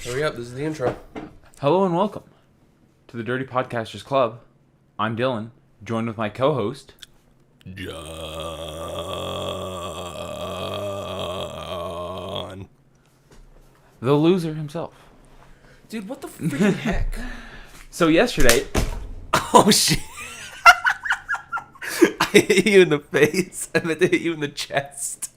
Hurry up, this is the intro. Hello and welcome to the Dirty Podcasters Club. I'm Dylan, joined with my co-host, John. the loser himself. Dude, what the freaking heck? So yesterday... Oh, shit. I hit you in the face. I meant to hit you in the chest.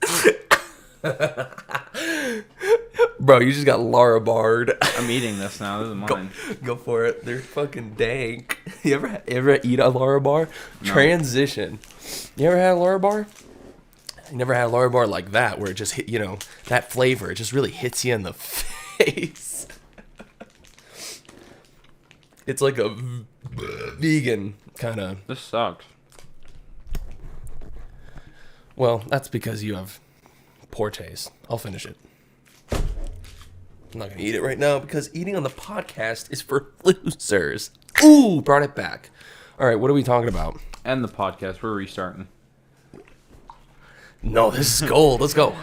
Bro, you just got Laura barred. I'm eating this now. This is mine. Go for it. They're fucking dank. You ever eat a Laura bar? No. Transition. You ever had a Laura bar? You never had a Laura bar like that, where it just hit, that flavor, it just really hits you in the face. It's like a vegan kind of. This sucks. Well, that's because you have poor taste. I'll finish it. I'm not going to eat it right now because eating on the podcast is for losers. Ooh, brought it back. All right, what are we talking about? End the podcast. We're restarting. No, this is gold. Let's go.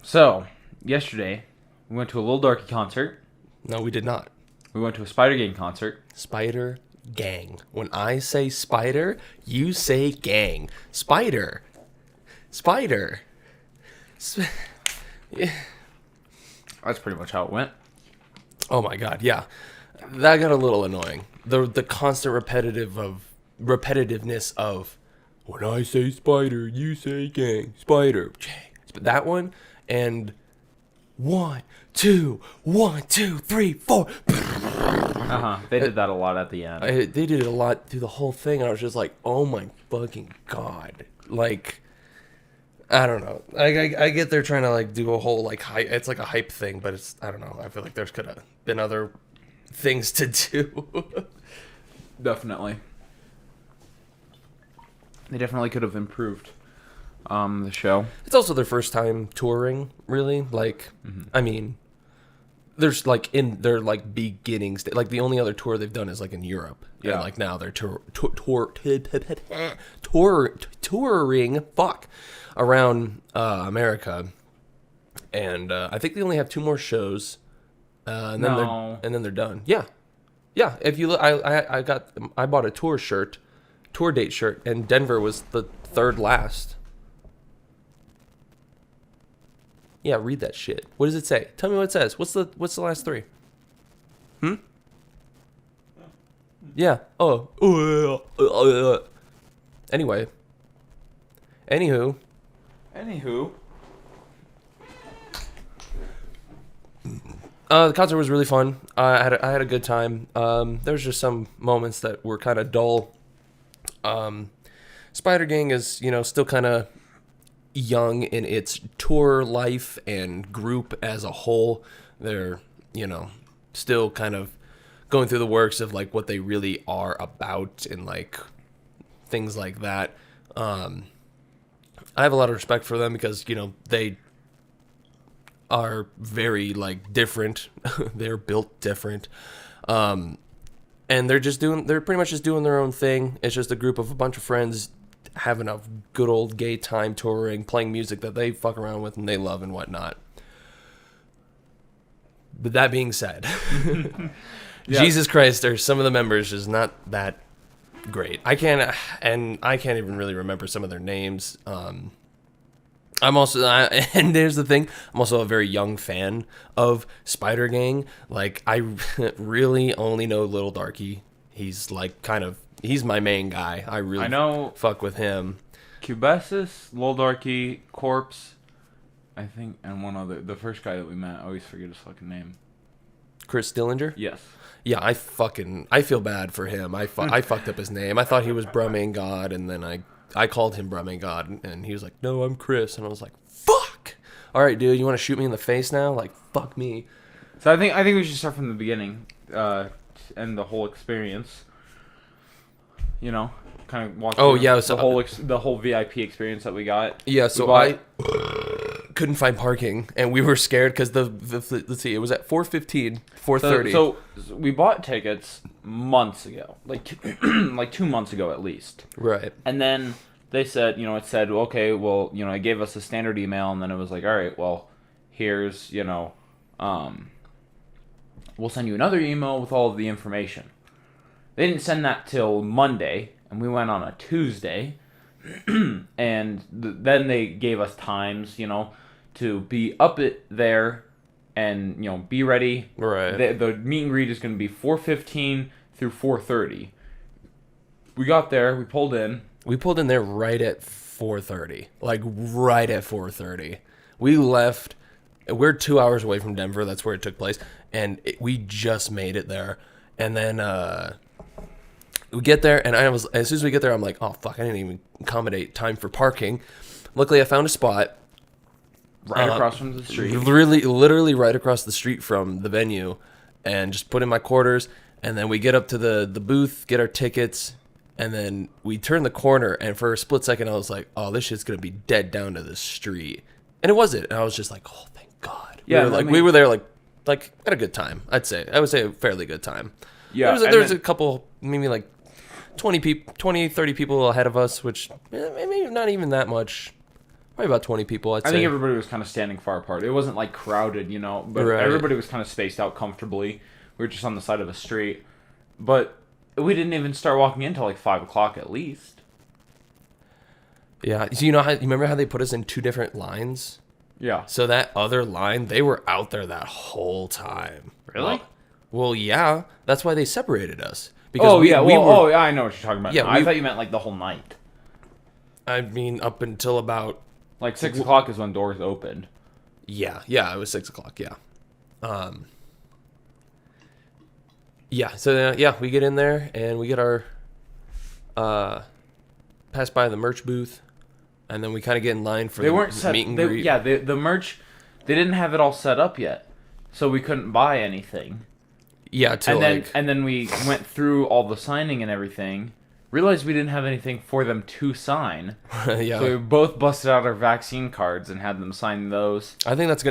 So, yesterday, we went to a Lil Darky concert. No, we did not. We went to a Spider Gang concert. Spider gang. When I say spider, you say gang. Spider. Spider. Yeah. That's pretty much how it went. Oh my god, yeah. That got a little annoying. The constant repetitiveness of when I say spider, you say gang. Spider, gang. That one and 1, 2, 1, 2, 3, 4. They did that a lot at the end. They did it a lot through the whole thing, and I was just like, oh my fucking god. Like, I don't know. I get they're trying to like do a whole like hype. It's like a hype thing, but it's, I don't know. I feel like there's could have been other things to do. Definitely. They definitely could have improved the show. It's also their first time touring, really. Like, I mean, there's like in their like beginnings, like the only other tour they've done is like in Europe. Yeah. And like now they're touring. Fuck. Around America, and I think they only have 2 more shows, and then they're done. Yeah. If you look, I bought a tour date shirt, and Denver was the 3rd last. Yeah, read that shit. What does it say? Tell me what it says. What's the last 3? Yeah. Anyway. Anywho. The concert was really fun. I had a good time. There was just some moments that were kind of dull. Spider Gang is, still kind of young in its tour life and group as a whole. They're, still kind of going through the works of like what they really are about and like things like that. I have a lot of respect for them because, they are very, like, different. They're built different. And they're pretty much just doing their own thing. It's just a group of a bunch of friends having a good old gay time touring, playing music that they fuck around with and they love and whatnot. But that being said, yeah. Jesus Christ, there's some of the members just not that great. I can't even really remember some of their names. And there's the thing, I'm also a very young fan of Spider Gang. Like, I really only know Lil Darky. He's like he's my main guy. I know fuck with him. Cubesis, Lil Darky, Corpse, I think, and one other. The first guy that we met, I always forget his fucking name. Chris Dillinger? Yes. Yeah, I feel bad for him. I fucked up his name. I thought he was Brahmain God, and then I called him Brahmain God, and he was like, no, I'm Chris. And I was like, fuck! All right, dude, you want to shoot me in the face now? Like, fuck me. So I think we should start from the beginning, and the whole experience. Kind of walk through the whole VIP experience that we got. Yeah, so I couldn't find parking, and we were scared because let's see, it was at 4:15, 4:30. So we bought tickets months ago, like 2 months ago at least. Right. And then they said, it said, okay, well, it gave us a standard email, and then it was like, all right, well, here's, we'll send you another email with all of the information. They didn't send that till Monday, and we went on a Tuesday. And then they gave us times, to be up there and, be ready. Right. The meet and greet is going to be 4:15 through 4:30. We got there. We pulled in. We pulled in there right at 4:30. Like, right at 4:30. We left. We're 2 hours away from Denver. That's where it took place. And we just made it there. And then we get there, and as soon as we get there, I'm like, oh, fuck, I didn't even accommodate time for parking. Luckily, I found a spot. Right across from the street. Literally right across the street from the venue. And just put in my quarters. And then we get up to the booth, get our tickets. And then we turn the corner, and for a split second, I was like, oh, this shit's going to be dead down to the street. And it wasn't. And I was just like, oh, thank God. Yeah, we were there, like at a good time, I'd say. I would say a fairly good time. Yeah. There was a couple, maybe like 20, 30 people ahead of us, which maybe not even that much. Probably about 20 people, I'd say. I think everybody was kind of standing far apart. It wasn't like crowded, but Right. everybody was kind of spaced out comfortably. We were just on the side of a street. But we didn't even start walking in until like 5 o'clock at least. Yeah. So you remember how they put us in two different lines? Yeah. So that other line, they were out there that whole time. Really? Well, yeah. That's why they separated us. Yeah, I know what you're talking about. Yeah, Yeah, I thought you meant like the whole night. I mean, up until about... Like 6 o'clock is when doors opened. Yeah, it was 6 o'clock, yeah. So we get in there, and we get our... pass by the merch booth, and then we kind of get in line for meet and greet. Yeah, the merch, they didn't have it all set up yet, so we couldn't buy anything. Yeah, and then we went through all the signing and everything, realized we didn't have anything for them to sign. Yeah. So we both busted out our vaccine cards and had them sign those. I think that's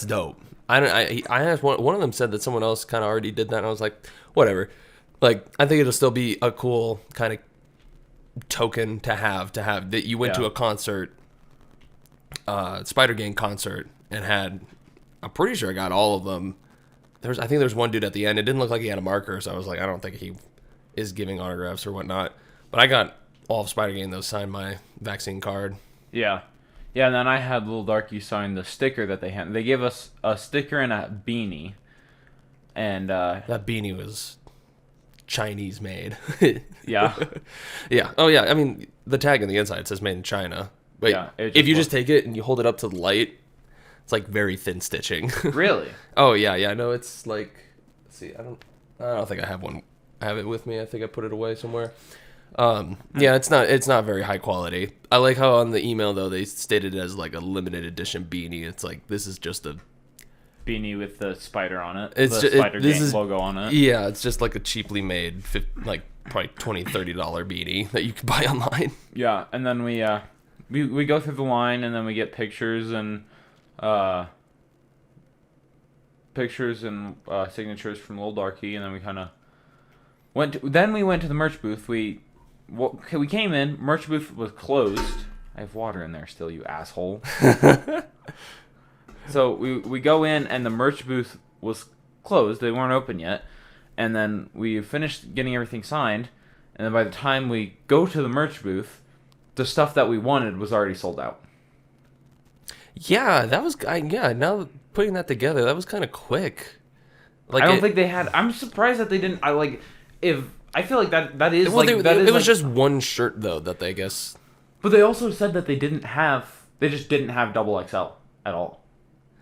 dope. I asked one of them said that someone else kind of already did that, and I was like, whatever. Like, I think it'll still be a cool kind of token to have that you went to a concert, Spider Gang concert, and had. I'm pretty sure I got all of them. I think there was one dude at the end. It didn't look like he had a marker, so I was like, I don't think he is giving autographs or whatnot. But I got all of Spider Gang, though, signed my vaccine card. Yeah. Yeah, and then I had Little Darky sign the sticker that they had. They gave us a sticker and a beanie. And that beanie was Chinese made. Yeah. Yeah. Oh, yeah. I mean, the tag on the inside says made in China. But yeah, if you just take it and you hold it up to the light, it's like very thin stitching. Really? Oh, yeah. No, it's like, let's see. I don't think I have one. I have it with me. I think I put it away somewhere. Yeah, it's not very high quality. I like how on the email though they stated it as like a limited edition beanie. It's like this is just a beanie with the spider on it. It's the Spider Gang logo on it. Yeah, it's just like a cheaply made like probably $20-$30 beanie that you can buy online. Yeah, and then we go through the line, and then we get pictures and signatures from Lil Darky, and then we kind of went to the merch booth. We came in, merch booth was closed. I have water in there still, you asshole. So we go in, and the merch booth was closed. They weren't open yet. And then we finished getting everything signed, and then by the time we go to the merch booth, the stuff that we wanted was already sold out. Yeah, that was now putting that together, that was kind of quick. Like I don't think they had. I'm surprised that they didn't. I feel like that is well, like it was just one shirt though that they guess. But they also said that they just didn't have double XL at all.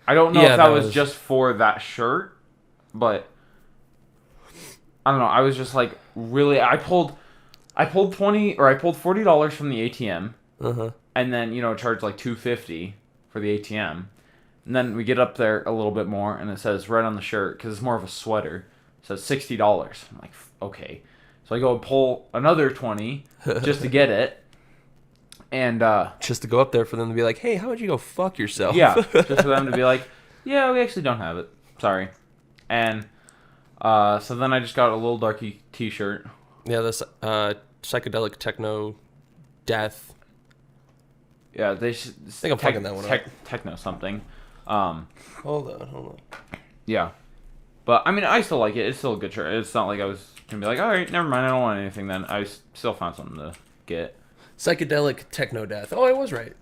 I don't know if that was just for that shirt, but I don't know. I was just like, really, I pulled $40 from the ATM, and then charged like $250 for the ATM, and then we get up there a little bit more, and it says right on the shirt, because it's more of a sweater, it says $60. I'm like, okay, so I go pull another 20 just to get it. And just to go up there for them to be like, hey, how would you go fuck yourself? Yeah, just for them to be like, yeah, we actually don't have it. Sorry. And so then I just got a Little Darky t-shirt. Yeah, this psychedelic techno death. Yeah, they should. I think I'm fucking that one up. Techno something. Hold on. Yeah. But, I mean, I still like it. It's still a good shirt. It's not like I was going to be like, all right, never mind. I don't want anything then. I still found something to get. Psychedelic techno death. Oh, I was right.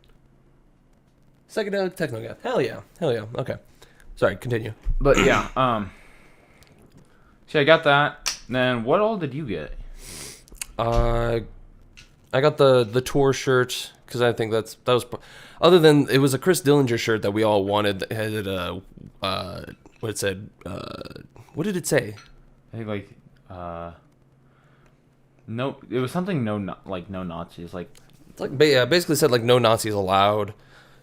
Psychedelic techno death. Hell yeah. Okay. Sorry, continue. But, yeah. So I got that. Then what all did you get? I got the tour shirt because I think that was other than it was a Chris Dillinger shirt that we all wanted that had what it said what did it say? I think no, it was something no Nazis, like It's like basically said like no Nazis allowed,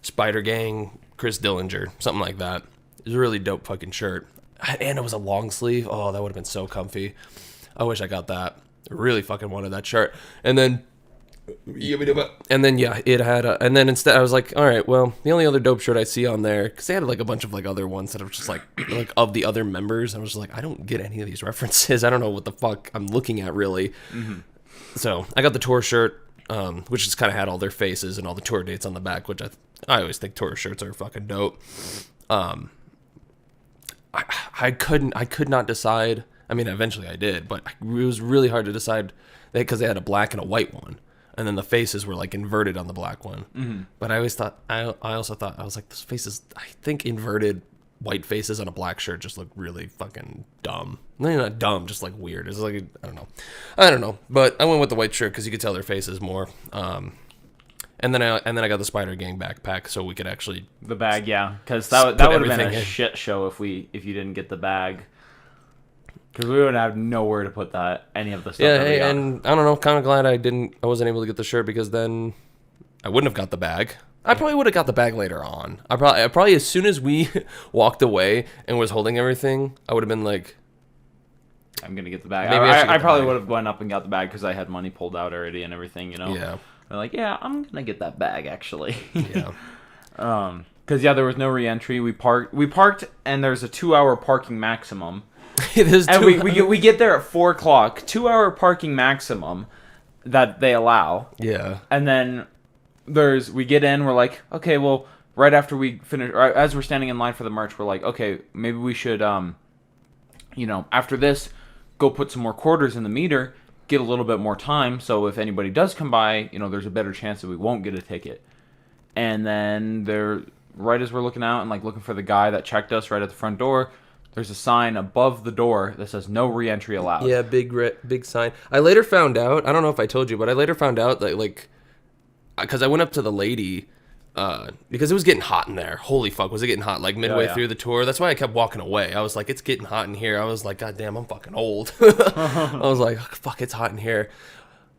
Spider Gang, Chris Dillinger, something like that. It was a really dope fucking shirt, and it was a long sleeve. Oh, that would have been so comfy. I wish I got that. I really fucking wanted that shirt. And then yeah, it had and then instead I was like, all right, well, the only other dope shirt I see on there, because they had like a bunch of like other ones that were just like of the other members. I was just like, I don't get any of these references. I don't know what the fuck I'm looking at really. Mm-hmm. So I got the tour shirt, which just kind of had all their faces and all the tour dates on the back, which I always think tour shirts are fucking dope. I could not decide. I mean, eventually I did, but it was really hard to decide because they had a black and a white one, and then the faces were like inverted on the black one. Mm-hmm. But I always thought, I also thought, I was like, this faces, I think inverted white faces on a black shirt just look really fucking dumb. No, not dumb, just like weird. It's like, I don't know. But I went with the white shirt because you could tell their faces more. And then I got the Spider Gang backpack so we could actually the bag, yeah, because that would have been a shit show if you didn't get the bag. Because we would have nowhere to put any of the stuff. Yeah, hey, and I don't know, kind of glad I wasn't able to get the shirt because then I wouldn't have got the bag. I probably would have got the bag later on. I probably as soon as we walked away and was holding everything, I would have been like, I'm gonna get the bag. I probably would have went up and got the bag because I had money pulled out already and everything. Yeah. I'm like, yeah, I'm gonna get that bag actually. Yeah. Because there was no re-entry. We parked, and there's a 2-hour parking maximum. And we get there at 4:00. 2-hour parking maximum that they allow. Yeah. And then we get in. We're like, okay, well, right after we finish, or as we're standing in line for the merch, we're like, okay, maybe we should, after this, go put some more quarters in the meter, get a little bit more time. So if anybody does come by, there's a better chance that we won't get a ticket. And then right as we're looking out and like looking for the guy that checked us right at the front door, there's a sign above the door that says no re-entry allowed. Yeah, big sign. I later found out, I don't know if I told you, but I later found out that like, because I went up to the lady, because it was getting hot in there. Holy fuck, was it getting hot like midway through the tour? That's why I kept walking away. I was like, it's getting hot in here. I was like, God damn, I'm fucking old. I was like, fuck, it's hot in here.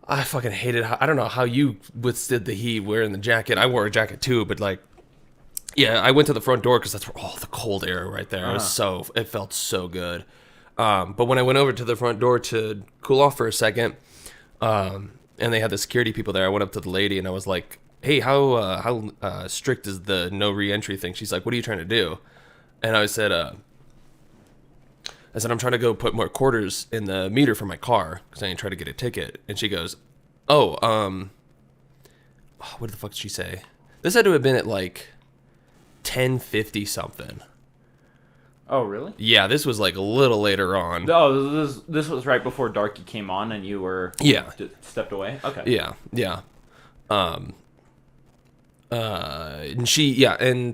I fucking hated I don't know how you withstood the heat wearing the jacket. I wore a jacket too, but like, yeah, I went to the front door because that's where all the cold air right there. It felt so good. But when I went over to the front door to cool off for a second, and they had the security people there, I went up to the lady and I was like, hey, how strict is the no re-entry thing? She's like, what are you trying to do? And I said, I'm trying to go put more quarters in the meter for my car because I ain't trying to get a ticket. And she goes, what the fuck did she say? This had to have been at like 10:50 something. Oh, really? Yeah, this was like a little later on. Oh, this was right before Darky came on and you were stepped away? Okay. Yeah. And and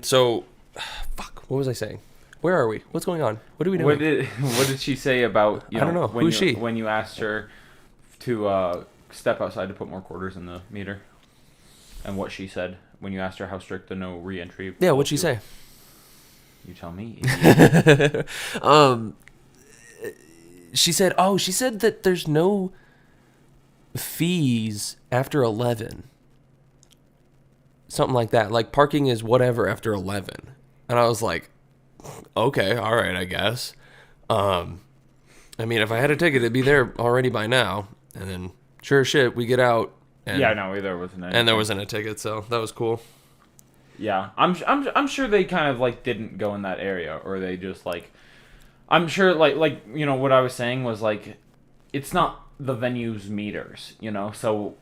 so, fuck, what was I saying? Where are we? What's going on? What are we doing? What did she say about, I don't know. Who's she? When you asked her to step outside to put more quarters in the meter? And what she said when you asked her how strict the no re-entry. Yeah, what'd she say? You tell me. She said that there's no fees after 11. Something like that. Like parking is whatever after 11. And I was like, okay, all right, I guess. I mean, if I had a ticket, it'd be there already by now. And then, sure as shit, we get out. And, there wasn't any. And there wasn't a ticket, so that was cool. Yeah, I'm sure they kind of like didn't go in that area, or they just like, I'm sure like what I was saying was like, it's not the venue's meters, so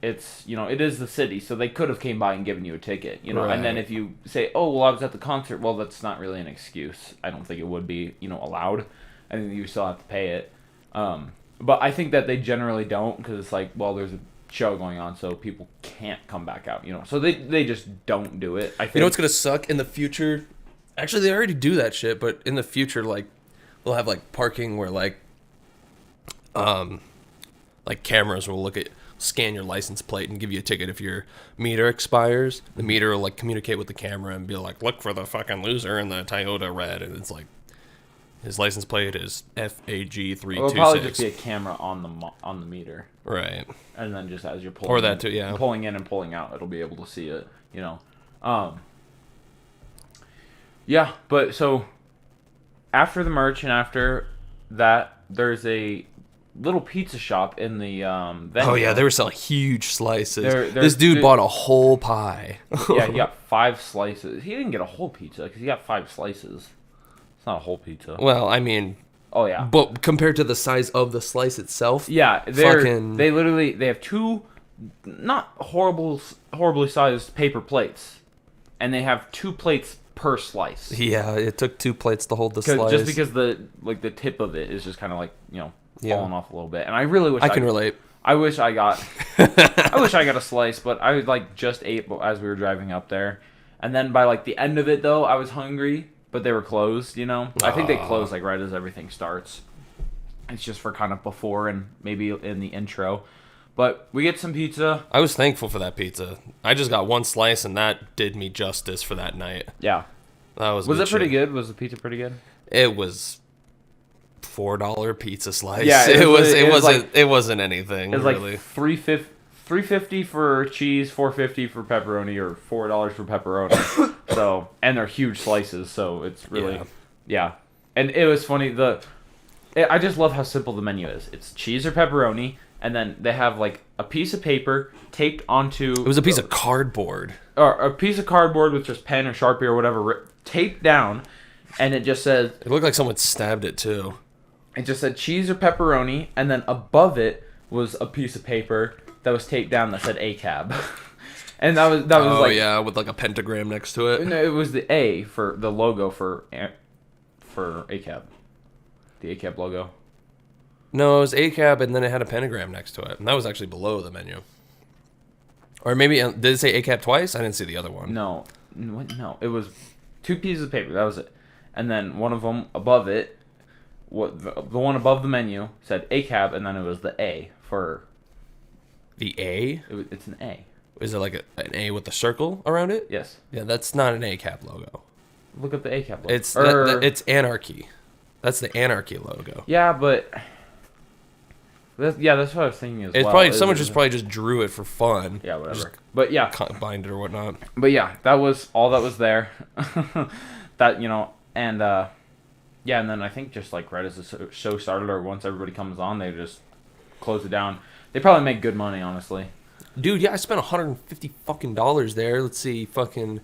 it's, you know, it is the city, so they could have came by and given you a ticket, you know. And then Right. if you say, oh, well, I was at the concert, well, that's not really an excuse. I don't think it would be, you know, allowed. I think you still have to pay it. But I think that they generally don't, because it's like, well, there's a show going on, so people can't come back out, you know. So they just don't do it. I think. You know what's gonna suck in the future? Actually, they already do that shit, but in the future, like, they'll have like parking where like cameras will scan your license plate and give you a ticket if your meter expires. The meter will like communicate with the camera and be like, look for the fucking loser in the Toyota red, and it's like his license plate is FAG326. It'll probably just be a camera on the meter, Right. and then just as you're pulling, Or that too, yeah. pulling in and pulling out, it'll be able to see it, you know. Yeah, but so after the merch and after that, there's a little pizza shop in the venue. Oh yeah, they were selling huge slices. They're- This dude they're- bought a whole pie. Yeah, he got 5 slices. He didn't get a whole pizza because he got 5 slices. It's not a whole pizza. Well, I mean, Oh yeah, but compared to the size of the slice itself, yeah. fucking- They have 2 not horribly sized paper plates, and they have 2 plates per slice. yeah, it took 2 plates to hold the slice. Just because the tip of it is just kind of like, you know, Yeah. falling off a little bit, and I really wish I can relate. I wish I got a slice, but I like just ate as we were driving up there, and then by like the end of it though, I was hungry, but they were closed. You know, I think they close like right as everything starts. It's just for kind of before and maybe in the intro, but we get some pizza. I was thankful for that pizza. I just got 1 slice, and that did me justice for that night. Yeah, That was was good it pretty shit. good? Was the pizza pretty good? It was $4 pizza slice. Yeah, it it wasn't anything It was really. like $3.50 for cheese, $4.50 for pepperoni, or $4 for pepperoni. So, and they're huge slices, so it's really, yeah. And it was funny. I just love how simple the menu is. It's cheese or pepperoni, and then they have like a piece of paper taped onto. It was a piece of cardboard. or a piece of cardboard with just pen or Sharpie or whatever taped down, and it just says. It looked like someone stabbed it too. It just said cheese or pepperoni, and then above it was a piece of paper that was taped down that said ACAB. And that was Oh like, yeah, with like a pentagram next to it. no, it was the A for the logo for ACAB. The ACAB logo. No, it was ACAB, and then it had a pentagram next to it, and that was actually below the menu. Or maybe did it say ACAB twice? I didn't see the other one. No, it was 2 pieces of paper. That was it. And then one of them above it, the one above the menu said ACAB, and then it was the A for. The A? It's an A. Is it like an A with a circle around it? Yes. Yeah, that's not an ACAB logo. Look up the ACAB logo. It's it's Anarchy. That's the Anarchy logo. Yeah, but that's what I was thinking as It's well. probably someone just drew it for fun. Yeah, whatever. Just But yeah, bind it or whatnot. but yeah, that was all that was there. That, you know, and yeah, and then I think just like right as the show started, or once everybody comes on, they just close it down. They probably make good money, honestly. Dude, yeah, I spent $150 fucking dollars there. Let's see, fucking.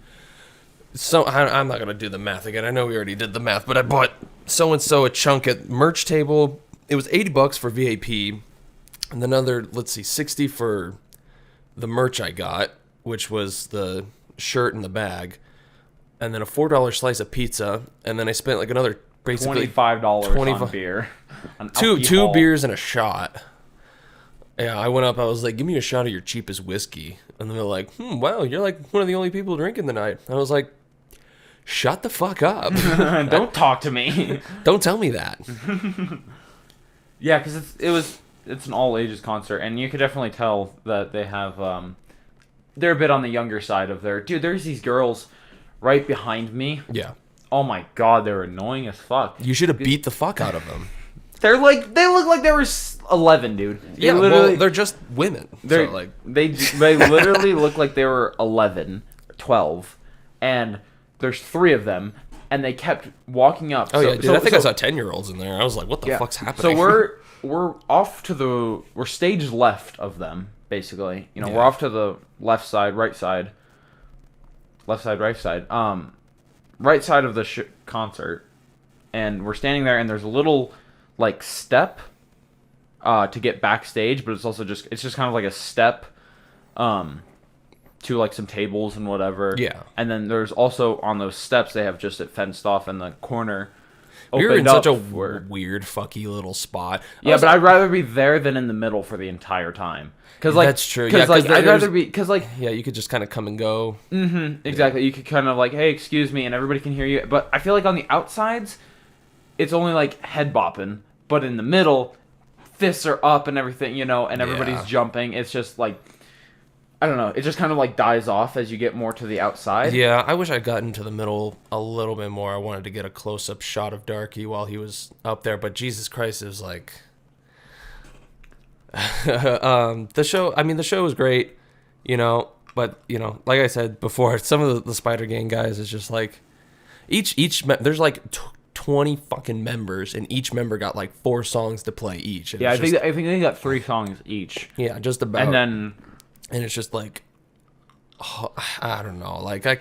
So I'm not gonna do the math again. I know we already did the math, but I bought so and so a chunk at merch table. It was $80 for VAP, and another, let's see, 60 for the merch I got, which was the shirt and the bag, and then a $4 slice of pizza, and then I spent like another basically $25 on 25 beer. On two alcohol. beers and a shot. Yeah, I went up. I was like, "Give me a shot of your cheapest whiskey," and they're like, "Wow, you're like one of the only people drinking tonight." I was like, "Shut the fuck up! Don't talk to me. Don't tell me that." Yeah, because it's an all ages concert, and you could definitely tell that they have they're a bit on the younger side of their. Dude, there's these girls right behind me. Yeah, Oh my god, they're annoying as fuck. you should have beat the fuck out of them. They look like they were 11, dude. They Yeah, literally, well, they're just women. they're So, like, they literally look like they were 11, 12, and there's 3 of them, and they kept walking up. oh yeah, dude, I think I saw 10-year-olds in there. I was like, "What the fuck's happening?" So we're stage left of them, basically. You know, we're Yeah. off to the left side, right side, right side. Right side of the concert, and we're standing there, and there's a little step to get backstage, but it's just kind of like a step to like some tables and whatever. Yeah. And then there's also on those steps they have just it fenced off in the corner. We were in opened such a up for- weird, fucky little spot. Yeah, but I'd rather be there than in the middle for the entire time. Cause like That's true. Because Yeah, 'cause like I'd there's- rather be because like yeah, you could just kind of come and go. exactly you could kind of like hey excuse me and everybody can hear you. But I feel like on the outsides, it's only like head bopping. But in the middle, fists are up and everything, and everybody's Yeah. jumping. It's just like I don't know. It just kind of like dies off as you get more to the outside. Yeah, I wish I'd gotten to the middle a little bit more. I wanted to get a close-up shot of Darky while he was up there, but Jesus Christ, it was like... the show was great, but, like I said before, some of the Spider Gang guys is just like... There's like 20 fucking members, and each member got like 4 songs to play each. And Yeah, it's I think they got 3 songs each. yeah, just about. And then And it's just like, I don't know. Like I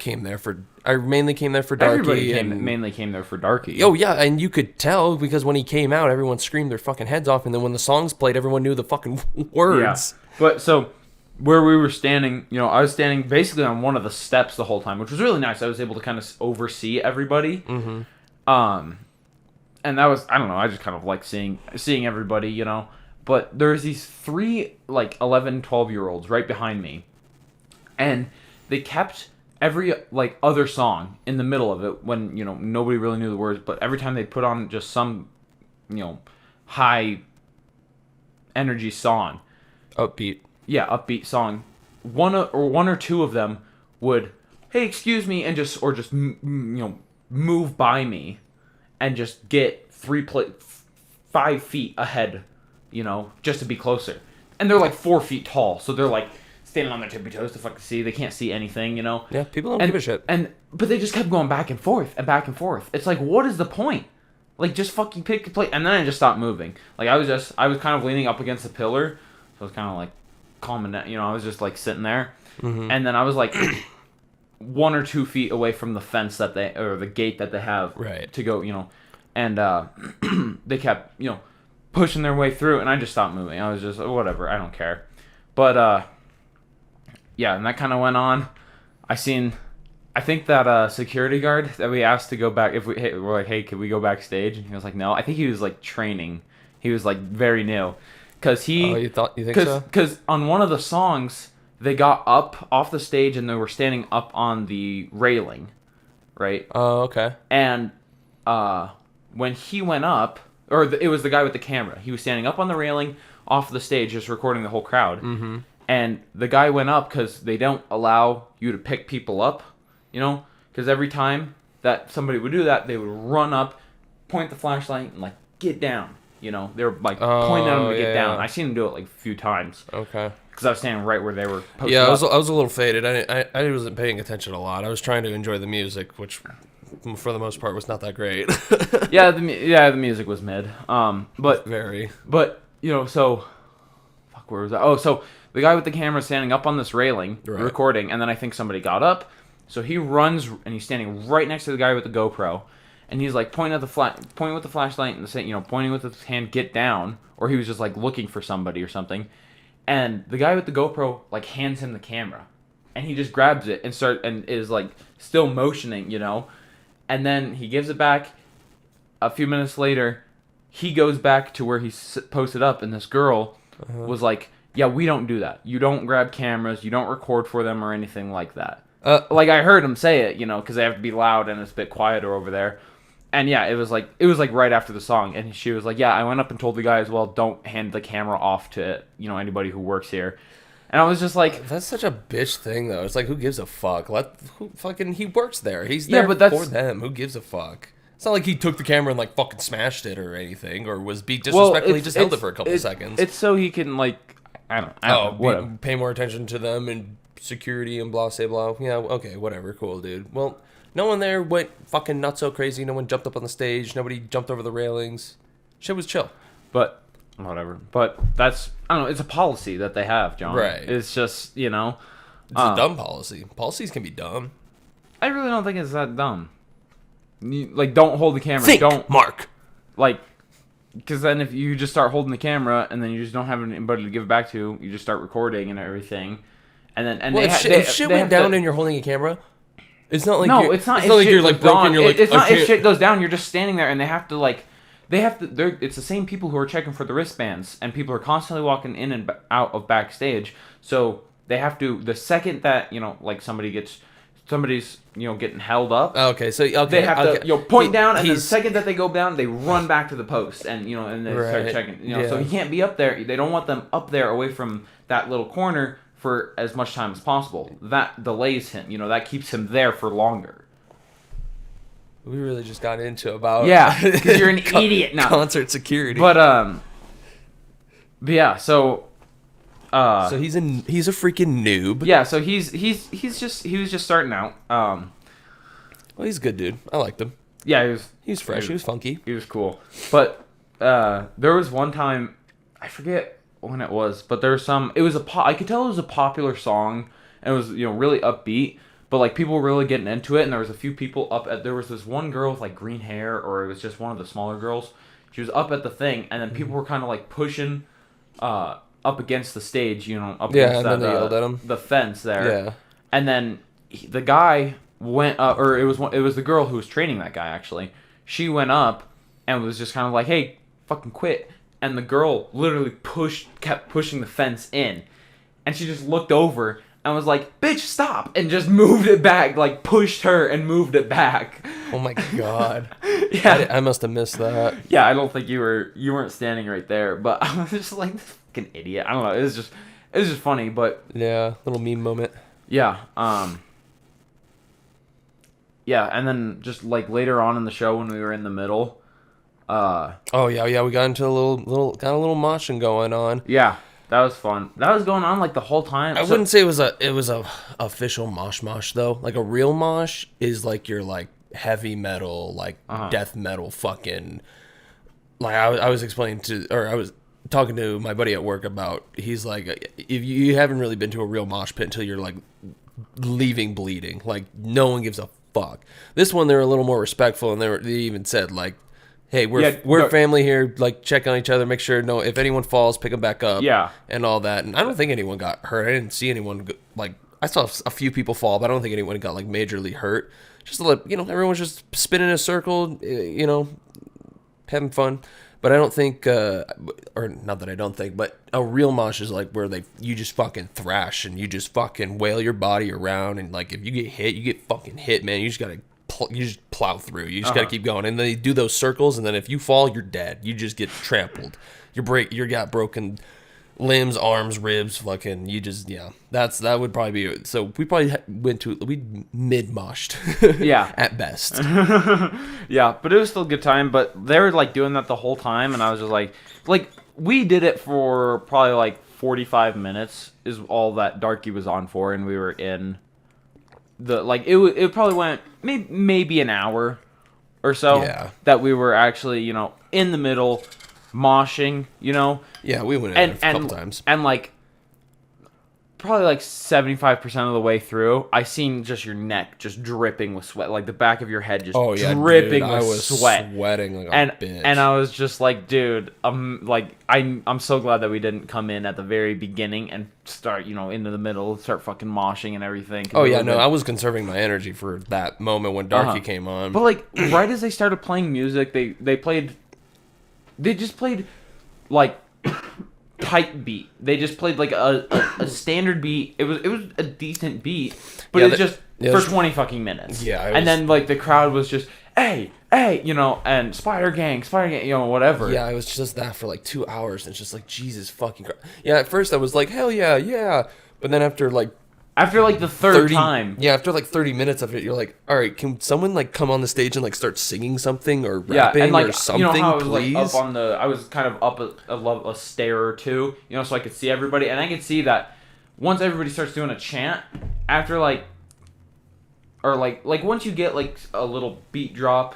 mainly came there for Darky. everybody and, mainly came there for Darky. Oh yeah, and you could tell because when he came out, everyone screamed their fucking heads off, and then when the songs played, everyone knew the fucking words. Yeah. But so where we were standing, I was standing basically on one of the steps the whole time, which was really nice. I was able to kind of oversee everybody. Mm-hmm. And that was I don't know. I just kind of like seeing everybody, But there's these 3 like 11, 12-year-olds right behind me, and they kept every like other song in the middle of it when nobody really knew the words. But every time they put on just some high energy song, Upbeat. yeah, upbeat song, one or two of them would hey excuse me and just move by me and just get 5 feet ahead. Just to be closer. And they're like 4 feet tall, so they're like standing on their tippy toes to fucking see. They can't see anything, Yeah, people don't give a shit. But they just kept going back and forth and back and forth. It's like, what is the point? Like, just fucking pick a place. And then I just stopped moving. Like, I was kind of leaning up against a pillar, so I was kind of like calming down. I was just like sitting there. Mm-hmm. And then I was like 1 or 2 feet away from the fence or the gate that they have Right. to go, And they kept, pushing their way through, and I just stopped moving. I was just whatever, I don't care. But yeah, and that kind of went on. I think that security guard that we asked to go back, we're like, hey, could we go backstage? And he was like, no. I think he was like training. He was like very new, because you think so? Because on one of the songs they got up off the stage and they were standing up on the railing, right? Oh, okay. And when he went up. It was the guy with the camera. He was standing up on the railing off the stage just recording the whole crowd. Mm-hmm. And the guy went up because they don't allow you to pick people up, Because every time that somebody would do that, they would run up, point the flashlight, and, like, get down. They were, like, pointing at him to get down. I seen him do it, like, a few times. Okay. Because I was standing right where they were posted Yeah, up. I was a little faded. I wasn't paying attention a lot. I was trying to enjoy the music, which... for the most part was not that great. Yeah, the music was mid. But very. But so fuck, where was that? Oh, so the guy with the camera standing up on this railing recording, and then I think somebody got up, so he runs and he's standing right next to the guy with the GoPro, and he's like pointing with the flashlight and saying, pointing with his hand, get down, or he was just like looking for somebody or something, and the guy with the GoPro like hands him the camera, and he just grabs it and is like still motioning, And then he gives it back. A few minutes later, he goes back to where he posted up, and this girl was like, yeah, we don't do that. You don't grab cameras. You don't record for them or anything like that. Like, I heard him say it, because they have to be loud and it's a bit quieter over there. And yeah, it was like right after the song. And she was like, yeah, I went up and told the guy as well, don't hand the camera off to, anybody who works here. And I was just like... That's such a bitch thing, though. It's like, who gives a fuck? He works there. He's there for them. Who gives a fuck? It's not like he took the camera and, like, fucking smashed it or anything, or was disrespectful. He just held it for a couple seconds. It's so he can, like... I don't know. Pay more attention to them and security and blah, say blah. Yeah, okay, whatever. Cool, dude. Well, no one there went fucking nutso crazy. No one jumped up on the stage. Nobody jumped over the railings. Shit was chill. But... whatever. But that's, I don't know, it's a policy that they have, John. Right. It's just, It's a dumb policy. Policies can be dumb. I really don't think it's that dumb. Don't hold the camera. Think, Mark. Because then if you just start holding the camera and then you just don't have anybody to give it back to, you just start recording and everything. And then Well, if shit went down and you're holding a camera, it's not like no, it's not. It's not like you're like broken. You're like it's not okay. if shit goes down. You're just standing there, and they have to. It's the same people who are checking for the wristbands, and people are constantly walking in and out of backstage. So they have to. The second that like somebody's getting held up. Okay, so they have to point down, and the second that they go down, they run back to the post, and and they start checking. So he can't be up there. They don't want them up there away from that little corner for as much time as possible. That delays him. That keeps him there for longer. We really just got into about because you're an idiot now. Concert security, but yeah, so he's a freaking noob. Yeah, so he was just starting out. Well, he's a good dude. I liked him. Yeah, he was fresh. He was funky. He was cool. But there was one time, I forget when it was, but there was some. It was I could tell it was a popular song, and it was really upbeat. But like people were really getting into it, and there was a few people up at. There was this one girl with like green hair, or it was just one of the smaller girls. She was up at the thing, and then people were kind of like pushing, up against the stage, up against and then they yelled at him. The fence there. Yeah, and then the guy went, or it was the girl who was training that guy actually. She went up and was just kind of like, "Hey, fucking quit!" And the girl literally kept pushing the fence in, and she just looked over and was like, "Bitch, stop!" and just moved it back, like pushed her and moved it back. Oh my god. Yeah, I must have missed that. Yeah, I don't think you weren't standing right there, but I was just like, this fucking idiot. I don't know. It was just funny, but yeah, little meme moment. Yeah. Yeah, and then just like later on in the show when we were in the middle. Oh yeah, we got into a little moshing going on. Yeah, that was fun. That was going on like the whole time. I wouldn't say it was a official mosh though. Like a real mosh is like your like heavy metal, like death metal fucking. Like I was explaining I was talking to my buddy at work about. He's like, if you haven't really been to a real mosh pit until you're like leaving bleeding. Like no one gives a fuck. This one they're a little more respectful, and they even said like, hey, we're family here. Like, check on each other. Make sure if anyone falls, pick them back up. Yeah, and all that. And I don't think anyone got hurt. I didn't see anyone I saw a few people fall, but I don't think anyone got like majorly hurt. Just to let everyone's just spinning in a circle, having fun. But I don't think, or not that I don't think, but a real mosh is like where you just fucking thrash and you just fucking wail your body around, and like if you get hit, you get fucking hit, man. You just gotta. You just plow through. You just gotta keep going, and then they do those circles, and then if you fall, you're dead. You just get trampled. You got broken limbs, arms, ribs, fucking. That would probably be it. So we probably we mid moshed. Yeah, at best. Yeah, but it was still a good time. But they were like doing that the whole time, and I was just like we did it for probably like 45 minutes is all that Darky was on for, and we were in. It probably went maybe an hour or so that we were actually in the middle moshing yeah, we went in a couple times, and like probably like 75% of the way through I seen just your neck just dripping with sweat, like the back of your head just dripping with sweat, sweating like a bitch. And I was just like, dude, I'm so glad that we didn't come in at the very beginning and start into the middle, start fucking moshing and everything. Oh yeah, no, I was conserving my energy for that moment when Darky came on. But like right as they started playing music, they just played like tight beat. They just played like a standard beat. It was a decent beat, but it was just for 20 fucking minutes. Yeah, and then like the crowd was just hey, and Spider Gang, whatever. Yeah, it was just that for like 2 hours, and it's just like Jesus fucking Christ. Yeah, at first I was like hell yeah, but then after the third time, after like 30 minutes of it, you're like, all right, can someone like come on the stage and like start singing something or rapping and like, or something, how I was please? Like up on I was kind of up a stair or two, so I could see everybody, and I could see that once everybody starts doing a chant, after like once you get like a little beat drop,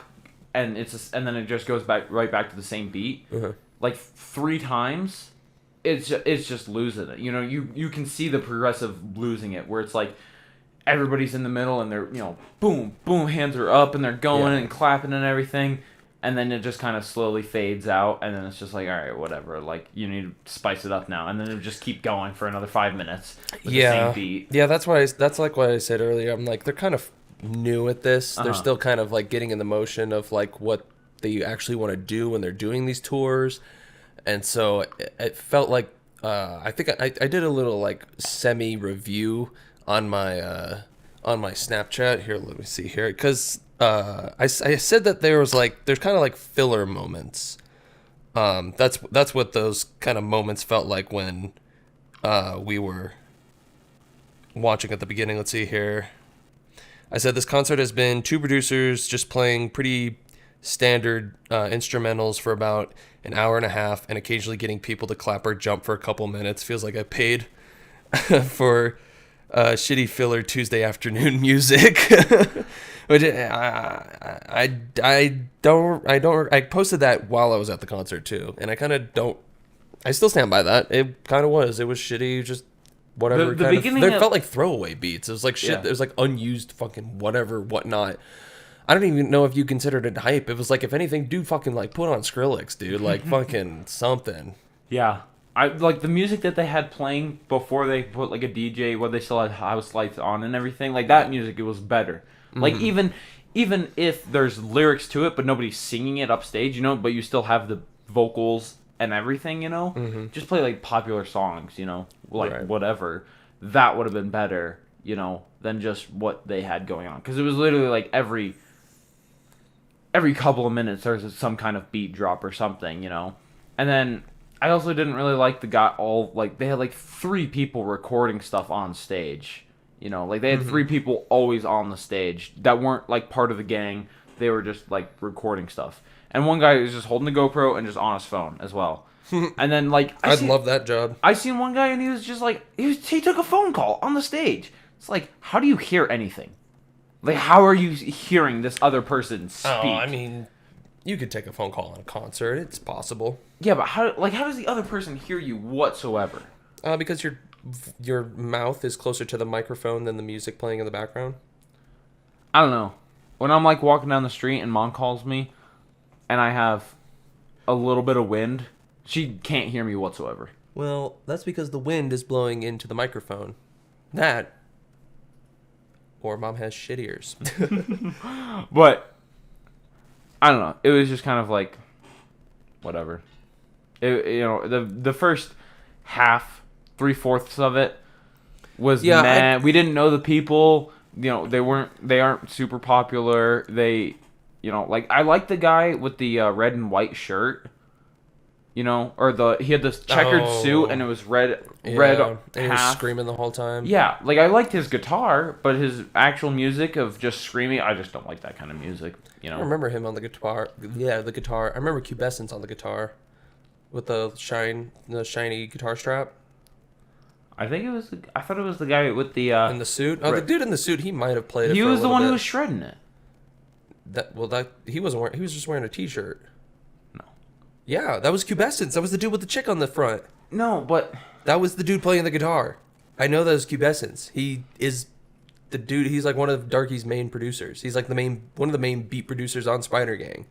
and and then it just goes right back to the same beat, like 3 times. It's just losing it. You can see the progressive losing it, where it's like everybody's in the middle and they're boom boom, hands are up and they're going and clapping and everything, and then it just kind of slowly fades out, and then it's just like, all right, whatever. Like, you need to spice it up now, and then it'll just keep going for another 5 minutes with the same beat. Yeah, that's why. That's like what I said earlier. I'm like, they're kind of new at this. They're still kind of like getting in the motion of like what they actually want to do when they're doing these tours, and so it felt like I think I did a little like semi review on my Snapchat here. Let me see here, because I said that there's kind of like filler moments. That's what those kind of moments felt like when we were watching at the beginning. Let's see here. I said this concert has been two producers just playing pretty standard instrumentals for about an hour and a half, and occasionally getting people to clap or jump for a couple minutes. Feels like I paid for shitty filler Tuesday afternoon music. Which I posted that while I was at the concert too, and I kind of don't. I still stand by that. It kind of was. It was shitty. Just whatever. The beginning they felt like throwaway beats. It was like shit. Yeah. It was like unused fucking whatever, whatnot. I don't even know if you considered it hype. It was like, if anything, dude, fucking like put on Skrillex, dude. Like fucking something. Yeah. I like the music that they had playing before they put like a DJ where they still had house lights on and everything. Like that music, it was better. Like even if there's lyrics to it, but nobody's singing it upstage, you know, but you still have the vocals and everything, you know, just play like popular songs, you know, like whatever. That would have been better, you know, than just what they had going on. Because it was literally like every couple of minutes there's some kind of beat drop or something, you know. And then I also didn't really like they had like 3 people recording stuff on stage. You know, like they had 3 people always on the stage that weren't like part of the gang. They were just like recording stuff. And one guy was just holding the GoPro and just on his phone as well. And then like I'd love that job. I seen one guy and he was just like he took a phone call on the stage. It's like, how do you hear anything? Like, how are you hearing this other person speak? Oh, I mean, you could take a phone call on a concert. It's possible. Yeah, but how does the other person hear you whatsoever? Because your mouth is closer to the microphone than the music playing in the background. I don't know. When I'm like walking down the street and mom calls me, and I have a little bit of wind, she can't hear me whatsoever. Well, that's because the wind is blowing into the microphone. That, or mom has shit ears. But I don't know. It was just kind of like whatever. You know, the first half, 3/4 of it was we didn't know the people. You know, they aren't super popular. They, you know, like I like the guy with the red and white shirt. You know, or he had this checkered suit and it was red and half. he was screaming the whole time. Yeah, like I liked his guitar, but his actual music of just screaming, I just don't like that kind of music. You know, I remember him on the guitar. Yeah, the guitar. I remember Cubescence on the guitar with the shiny guitar strap. I thought it was the guy with the in the suit. Oh, the dude in the suit. He might have played it. He for was a the one bit. who was shredding it. He wasn't wearing. He was just wearing a t-shirt. No. Yeah, that was Cubescence. That was the dude with the chick on the front. No, but that was the dude playing the guitar. I know that was Cubescence. He is the dude. He's like one of Darky's main producers. He's like one of the main beat producers on Spider Gang.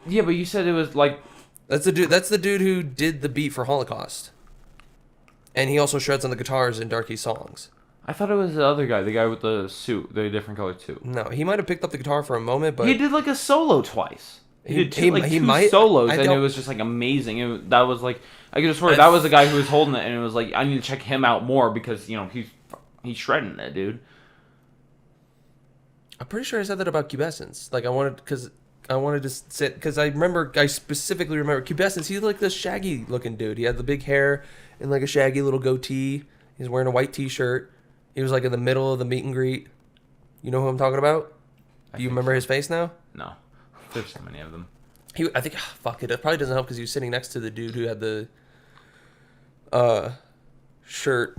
Yeah, but you said it was like that's the dude. That's the dude who did the beat for Holocaust. And he also shreds on the guitars in Darky's songs. I thought it was the other guy, the guy with the suit, the different colored suit. No, he might have picked up the guitar for a moment, but he did like a solo twice. He did two might, solos, and it was just like amazing. That was like I could swear that was the guy who was holding it, and it was like I need to check him out more because you know he's shredding it, dude. I'm pretty sure I said that about Cubescence. Like I wanted to sit because I specifically remember Cubescence. He's like this shaggy looking dude. He had the big hair and like a shaggy little goatee. He's wearing a white t-shirt. He was like in the middle of the meet and greet. You know who I'm talking about? Do you remember his face now? No, there's so many of them. I think fuck it. It probably doesn't help because he was sitting next to the dude who had the shirt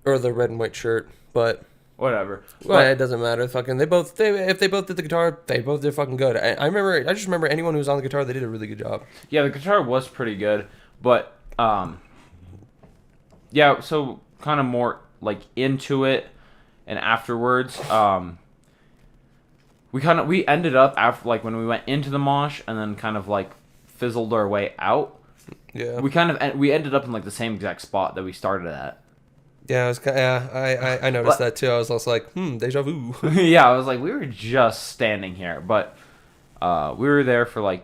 or the red and white shirt, but. Whatever. Well, it doesn't matter. Fucking, if they both did the guitar, they both did fucking good. I just remember anyone who was on the guitar, they did a really good job. Yeah, the guitar was pretty good, but yeah. So kind of more like into it, and afterwards, we ended up after like when we went into the mosh and then kind of like fizzled our way out. Yeah. We ended up in like the same exact spot that we started at. Yeah, I noticed that too. I was also like, deja vu. Yeah, I was like, we were just standing here, but we were there for like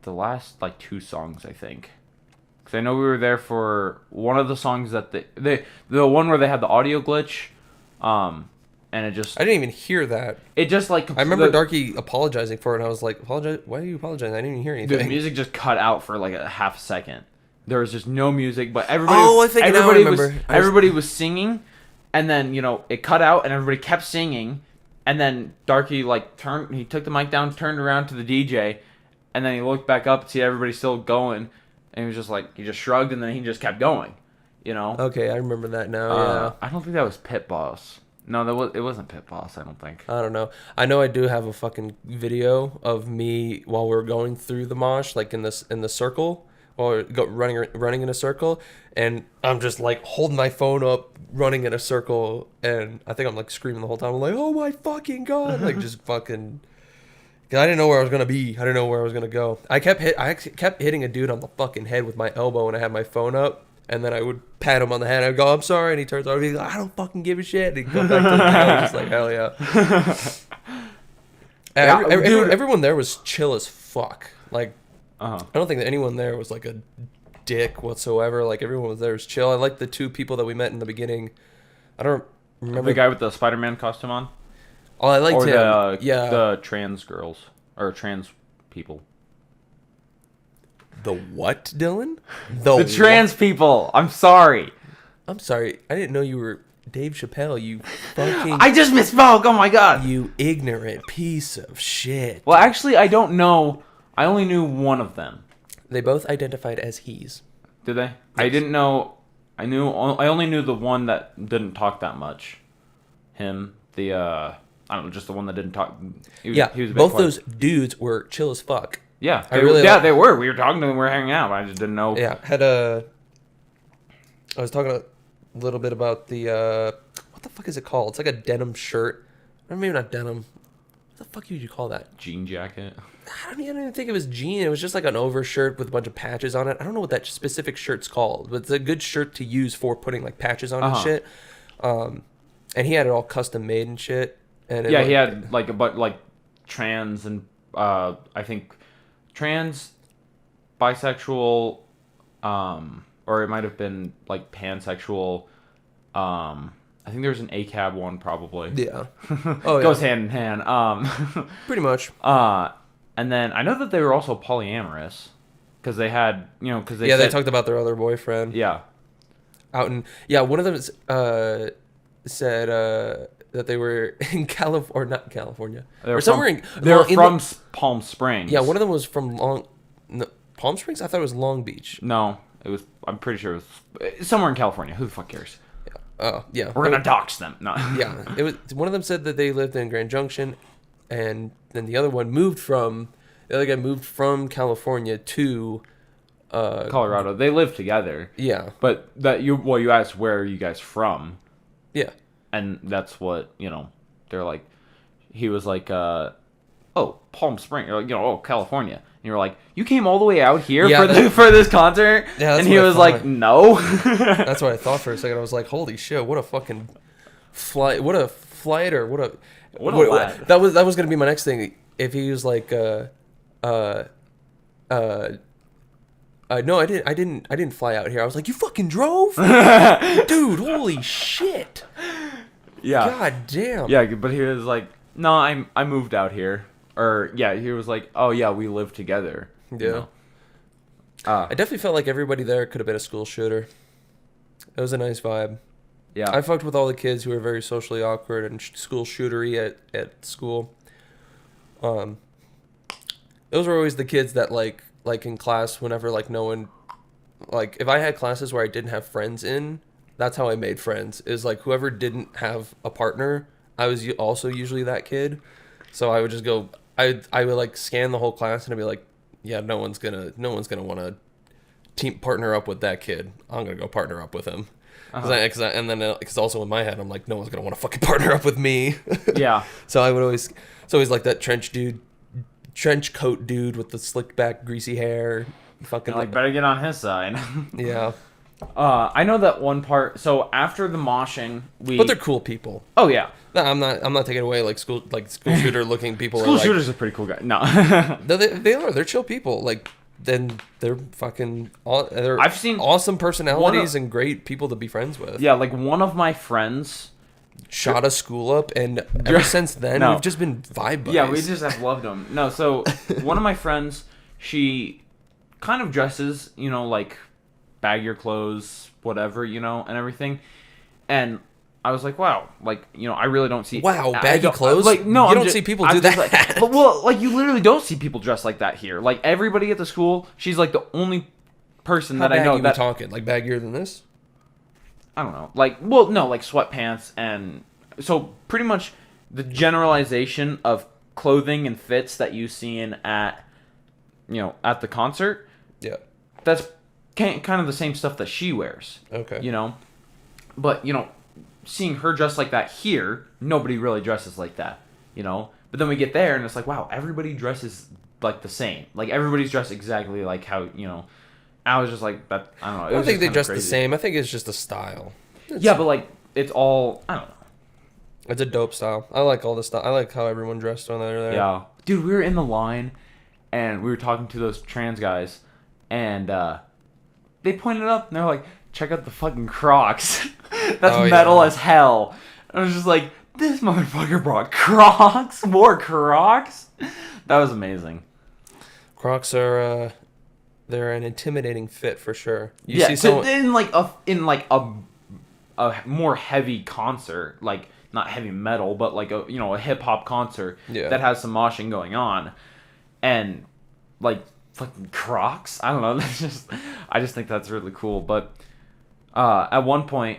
the last like 2 songs, I think. Because I know we were there for one of the songs that the one where they had the audio glitch, and it just I didn't even hear that. it just like I remember Darky apologizing for it, and I was like, apologize? Why are you apologizing? I didn't even hear anything. the music just cut out for like a half second. There was just no music, but everybody. Oh, I think now I remember. Everybody was singing, and then it cut out, and everybody kept singing, and then Darky like turned. He took the mic down, turned around to the DJ, and then he looked back up to see everybody still going, and he was just like he just shrugged, and then he just kept going. Okay, I remember that now. Yeah. I don't think that was Pit Boss. No, it wasn't Pit Boss. I don't think. I don't know. I know I do have a fucking video of me while we were going through the mosh, like in the circle. Or running in a circle, and I'm just like holding my phone up, running in a circle, and I think I'm like screaming the whole time. I'm like, "Oh my fucking god!" Like just fucking. Cause I didn't know where I was gonna be. I didn't know where I was gonna go. I kept hitting a dude on the fucking head with my elbow when I had my phone up, and then I would pat him on the head. I'd go, "I'm sorry," and he turns over. He's like, "I don't fucking give a shit." And he'd go back to the guy. Just like, hell yeah. Everyone there was chill as fuck. Like. I don't think that anyone there was like a dick whatsoever. Like everyone was there was chill. I like the 2 people that we met in the beginning. I don't remember The guy with the Spider-Man costume on, Oh, I liked or him. the trans girls or trans people. The what, Dylan? The trans people. I'm sorry. I'm sorry. I didn't know you were Dave Chappelle. You fucking. I just misspoke. Oh my god. You ignorant piece of shit. Well, actually, I don't know. I only knew one of them. They both identified as he's. Did they? Yes. I didn't know. I only knew the one that didn't talk that much. Him. I don't know, just the one that didn't talk. He was a bit both quiet. those dudes were chill as fuck. Yeah, they were. We were talking to them. We were hanging out. I just didn't know. Yeah, I was talking a little bit about the what the fuck is it called? It's like a denim shirt, or maybe not denim. What the fuck would you call that? Jean jacket. I don't even think it was jean. It was just like an overshirt with a bunch of patches on it. I don't know what that specific shirt's called, but it's a good shirt to use for putting like patches on and shit. And he had it all custom made and shit. And he had like trans and I think trans, bisexual, or it might have been like pansexual. I think there's an ACAB one probably. Yeah. Oh, goes hand in hand. Pretty much. And then I know that they were also polyamorous because they had, they talked about their other boyfriend. Yeah. One of them said that they were in not California. They were from Palm Springs. Yeah, one of them was from Palm Springs. I thought it was Long Beach. No, it was. I'm pretty sure it was somewhere in California. Who the fuck cares? Oh, yeah. We're gonna dox them. No. Yeah, it was. One of them said that they lived in Grand Junction, and then the other one the other guy moved from California to Colorado. They lived together. Yeah. But you asked where are you guys from? Yeah. And that's what, they're like. He was like, oh, Palm Springs, or oh, California. And you were like, you came all the way out here for this concert? Yeah, and he was like, no. That's what I thought for a second. I was like, holy shit, what a fucking flight, what a flight, or what lad. That was gonna be my next thing. If he was like, no, I didn't fly out here. I was like, you fucking drove? Dude, holy shit. Yeah. God damn. Yeah, but he was like, no, I moved out here. Or, yeah, he was like, oh, yeah, we live together. Yeah. I definitely felt like everybody there could have been a school shooter. It was a nice vibe. Yeah. I fucked with all the kids who were very socially awkward and school shootery at school. Those were always the kids that like in class whenever like no one, like if I had classes where I didn't have friends in, that's how I made friends, is like whoever didn't have a partner, I was also usually that kid. So I would just go, I would like scan the whole class and I'd be like, yeah, no one's gonna want to team partner up with that kid. I'm gonna go partner up with him. Because also in my head I'm like, no one's gonna want to fucking partner up with me. Yeah. So I would always, it's always like that trench coat dude with the slick back, greasy hair. Fucking Like, better get on his side. yeah. I know that one part. So after the moshing, But they're cool people. Oh yeah. No, I'm not taking away school shooter looking people. School are like, shooter's a pretty cool guy. No. No, they are. They're chill people. Like, then they're fucking. They're I've seen awesome personalities and great people to be friends with. Yeah, like one of my friends shot a school up, and ever since then we've just been vibe buddies. Yeah, we just have loved them. No, so one of my friends, she kind of dresses, like bag your clothes, whatever, and everything. And I was like, wow, like, I really don't see. Wow, baggy clothes? Like, no, you don't see people do that. Like, but, well, like, you literally don't see people dressed like that here. Like, everybody at the school, she's like the only person that I know that. Talking like baggier than this. I don't know. Like, well, no, like sweatpants and so pretty much the generalization of clothing and fits that you see at the concert. Yeah. That's kind of the same stuff that she wears. Okay. But, seeing her dressed like that here, nobody really dresses like that, But then we get there and it's like, wow, everybody dresses like the same. Like everybody's dressed exactly like how, I was just like, that. I don't know. I don't think they dress the same. I think it's just a style. Yeah, but like it's all, I don't know. It's a dope style. I like all the style. I like how everyone dressed when they're there. Yeah, dude, we were in the line, and we were talking to those trans guys, and they pointed up and they're like, "Check out the fucking Crocs. That's metal as hell." And I was just like, "This motherfucker brought Crocs, more Crocs." That was amazing. Crocs are. They're an intimidating fit for sure. You see someone in a more heavy concert, like not heavy metal, but like a hip hop concert that has some moshing going on, and like fucking Crocs. I don't know. I just think that's really cool. But at one point,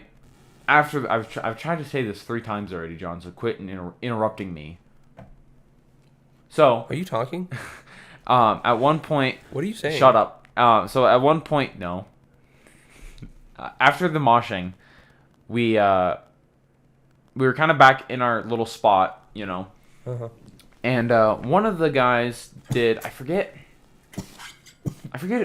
after I've tried to say this 3 times already, John. So quit interrupting me. So are you talking? At one point... What are you saying? Shut up. So at one point... No. After the moshing, we were kind of back in our little spot, Uh-huh. And one of the guys did... I forget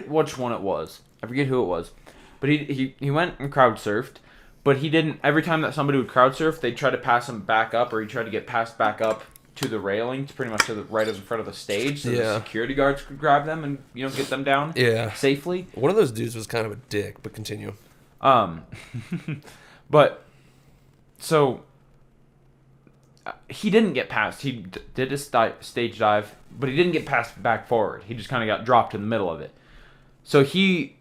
which one it was. I forget who it was. But he went and crowd surfed. But he didn't... Every time that somebody would crowd surf, they'd try to pass him back up, or he tried to get passed back up to the railing, to pretty much to the right in front of the stage, so the security guards could grab them and get them down safely. One of those dudes was kind of a dick, but continue. But so he didn't get past. He did his stage dive, but he didn't get past back forward. He just kind of got dropped in the middle of it. So he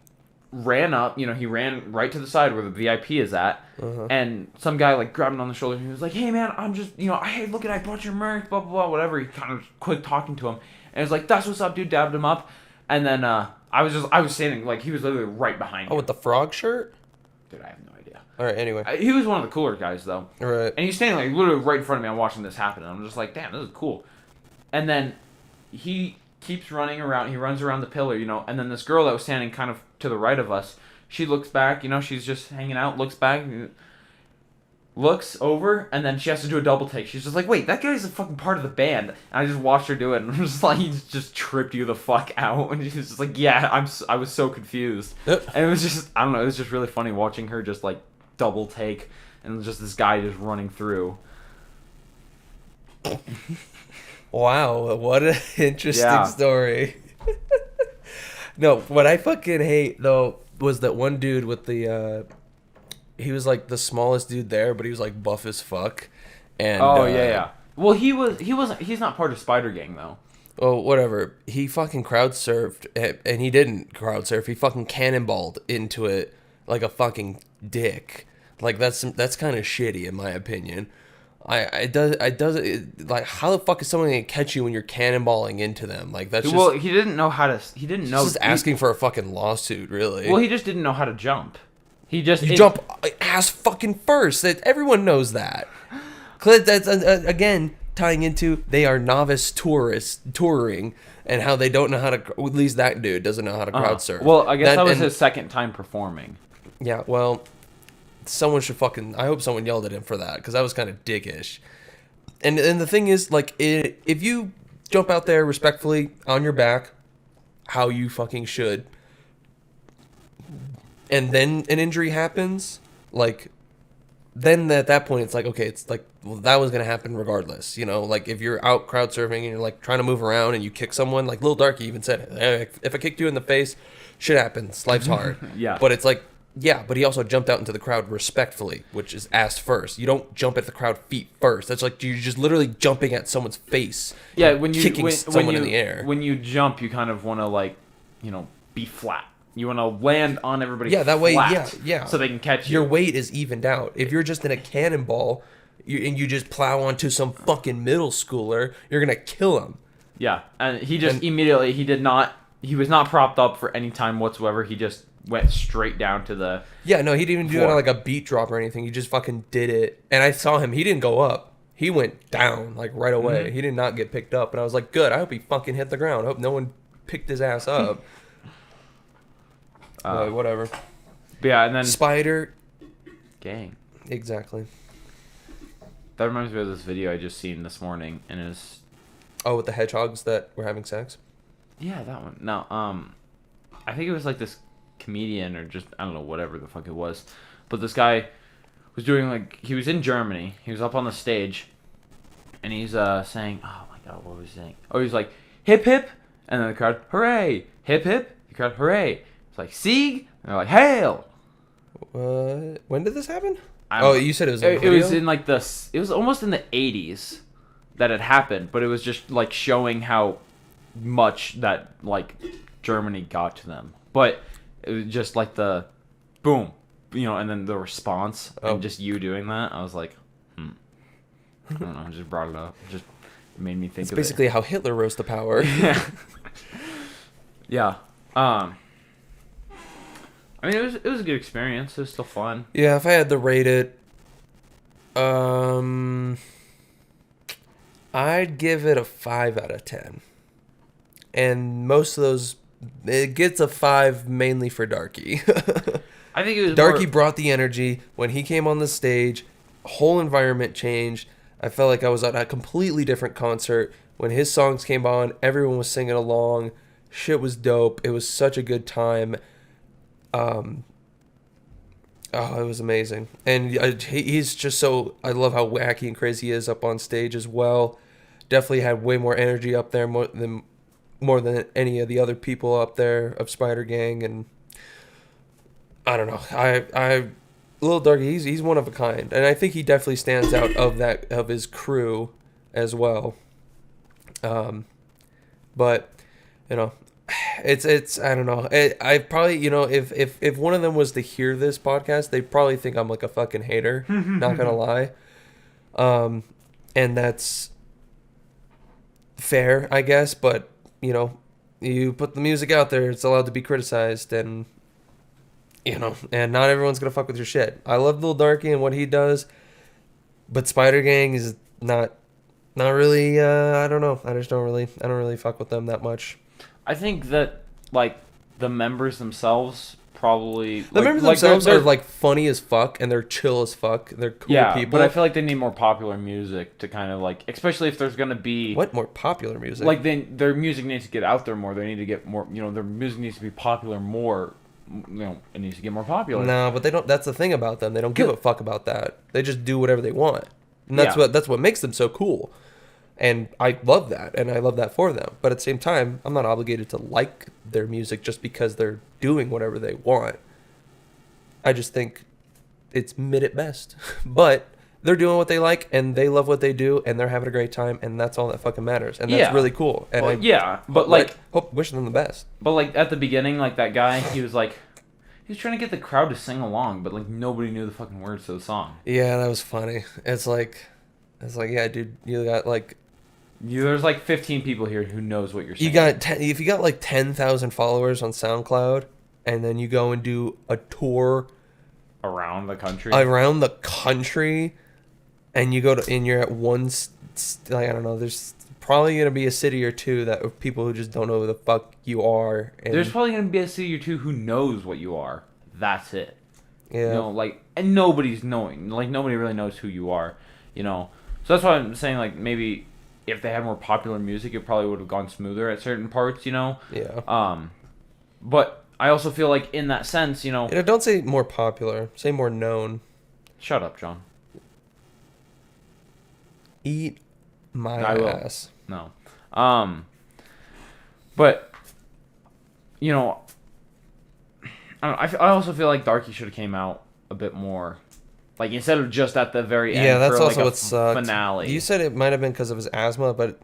ran up, he ran right to the side where the VIP is at, and some guy like grabbed him on the shoulder and he was like, "Hey man, I'm just, hey, look I brought your merch, blah blah blah, whatever." He kind of quick talking to him, and he was like, "That's what's up, dude." Dabbed him up, and then I was standing like he was literally right behind me. Oh, with the frog shirt? Dude, I have no idea. All right, anyway. He was one of the cooler guys though. Right. And he's standing like literally right in front of me. I'm watching this happen, and I'm just like, "Damn, this is cool." And then he keeps running around. He runs around the pillar, and then this girl that was standing kind of to the right of us, she looks back, she's just hanging out, looks back, looks over, and then she has to do a double take. She's just like, "Wait, that guy's a fucking part of the band." And I just watched her do it, and I'm just like, he just tripped you the fuck out. And she's just like, "Yeah, I was so confused." Yep. And it was just, I don't know, it was just really funny watching her just like double take, and just this guy just running through. Wow, what an interesting story. No, what I fucking hate though was that one dude with the he was like the smallest dude there, but he was like buff as fuck. And yeah. Well, he's not part of Spider Gang though. Oh, whatever. He fucking crowd surfed, and he didn't crowd surf. He fucking cannonballed into it like a fucking dick. Like that's kind of shitty in my opinion. Like how the fuck is someone gonna catch you when you're cannonballing into them? Like that's just... Well, he didn't know how to. He didn't know. Just asking for a fucking lawsuit, really. Well, he just didn't know how to jump. You jump ass fucking first. That everyone knows that. That's again tying into they are novice tourists touring and how they don't know how to. At least that dude doesn't know how to crowd surf. Well, I guess that was his second time performing. Yeah. Well, someone should fucking. I hope someone yelled at him for that because that was kind of dickish. And the thing is, like, if you jump out there respectfully on your back, how you fucking should, and then an injury happens, like, then at that point it's like, okay, it's like, well, that was gonna happen regardless, you know. Like, if you're out crowd surfing and you're like trying to move around and you kick someone, like Lil Darky even said it, if I kicked you in the face, shit happens, life's hard. Yeah. But it's like, yeah, but he also jumped out into the crowd respectfully, which is ass first. You don't jump at the crowd feet first. That's like you're just literally jumping at someone's face. Yeah, when you kicking someone you, in the air. When you jump, you kind of want to, like, you know, be flat. You want to land on everybody. Yeah, that way, flat, yeah. so they can catch you. Your weight is evened out. If you're just in a cannonball and you just plow onto some fucking middle schooler, you're gonna kill him. Yeah, and he just immediately he was not propped up for any time whatsoever. He just went straight down to the. Yeah, no, he didn't even do it floor. on like a beat drop or anything. He just fucking did it. And I saw him. He didn't go up. He went down like right away. Mm-hmm. He did not get picked up. And I was like, good. I hope he fucking hit the ground. I hope no one picked his ass up. Whatever. But yeah, and then Spider. gang. Exactly. That reminds me of this video I just seen this morning, and it's Oh, with the hedgehogs that were having sex? yeah, that one. No, I think it was like this comedian or just I don't know, whatever the fuck it was, but this guy was doing, like, he was in Germany. He was up on the stage, and he's saying, oh my god, what was he saying? Oh, he's like, hip hip, and then the crowd, hooray, hip hip, the crowd, hooray. It's like, Sieg, and they're like, hail. When did this happen? I don't Oh, know. you said it was in a It was video? in like it was almost in the 80s that it happened, but it was just like showing how much that, like, Germany got to them. But it was just like the boom, you know, and then the response and just you doing that. I was like, I don't know, I just brought it up. Just made me think It's of basically how Hitler rose to power. it. Yeah. I mean, it was a good experience. It was still fun. Yeah, if I had to rate it, I'd give it a 5 out of 10. And most of those, it gets a 5 mainly for Darky. I think it was Darky more, brought the energy. When he came on the stage, whole environment changed. I felt like I was at a completely different concert. When his songs came on, everyone was singing along. Shit was dope. It was such a good time. Oh, it was amazing. And he's just so, I love how wacky and crazy he is up on stage as well. Definitely had way more energy up there more than any of the other people up there of Spider Gang. And I don't know. Lil Darky, he's one of a kind. And I think he definitely stands out of his crew as well. But, you know, it's I don't know. I probably, you know, if one of them was to hear this podcast, they'd probably think I'm like a fucking hater. Not gonna lie. And that's fair, I guess. But, you know, you put the music out there, it's allowed to be criticized, and, you know, and not everyone's gonna fuck with your shit. I love Lil Darky and what he does, but Spider Gang is not really. I don't know. I don't really fuck with them that much. I think that, like, the members themselves probably The members themselves are like funny as fuck and they're chill as fuck. They're cool people. But I feel like they need more popular music to kind of, like, especially if there's gonna be What more popular music? like their music needs to get out there more. They need to get more. You know, their music needs to be popular more. You know, it needs to get more popular. No, but they don't. That's the thing about them. They don't give a fuck about that. They just do whatever they want, and Yeah. that's what makes them so cool. And I love that, and I love that for them. But at the same time, I'm not obligated to like their music just because they're doing whatever they want. I just think it's mid at best. But they're doing what they like, and they love what they do, and they're having a great time, and that's all that fucking matters. And that's Yeah. really cool. And Well, but like, wish them the best. but like at the beginning, like that guy, he was trying to get the crowd to sing along, but like nobody knew the fucking words to the song. Yeah, that was funny. It's like, yeah, dude, you got like. There's like 15 people here who knows what you're saying. You got if you got like 10,000 followers on SoundCloud, and then you go and do a tour around the country. And you go to and you're at one, like, I don't know. There's probably gonna be a city or two that of people who just don't know who the fuck you are. And There's probably gonna be a city or two who knows what you are. That's it. Yeah. You know, like, and nobody's knowing. Like, nobody really knows who you are, you know. So that's why I'm saying, like, maybe if they had more popular music, it probably would have gone smoother at certain parts, you know. Yeah. But I also feel like in that sense, you know. Don't say more popular. Say more known. Shut up, John. Eat my I will. ass. No. But, you know, I also feel like Darky should have came out a bit more. Like, instead of just at the very end. Yeah, that's for, also like, what sucked. finale. You said it might have been because of his asthma, but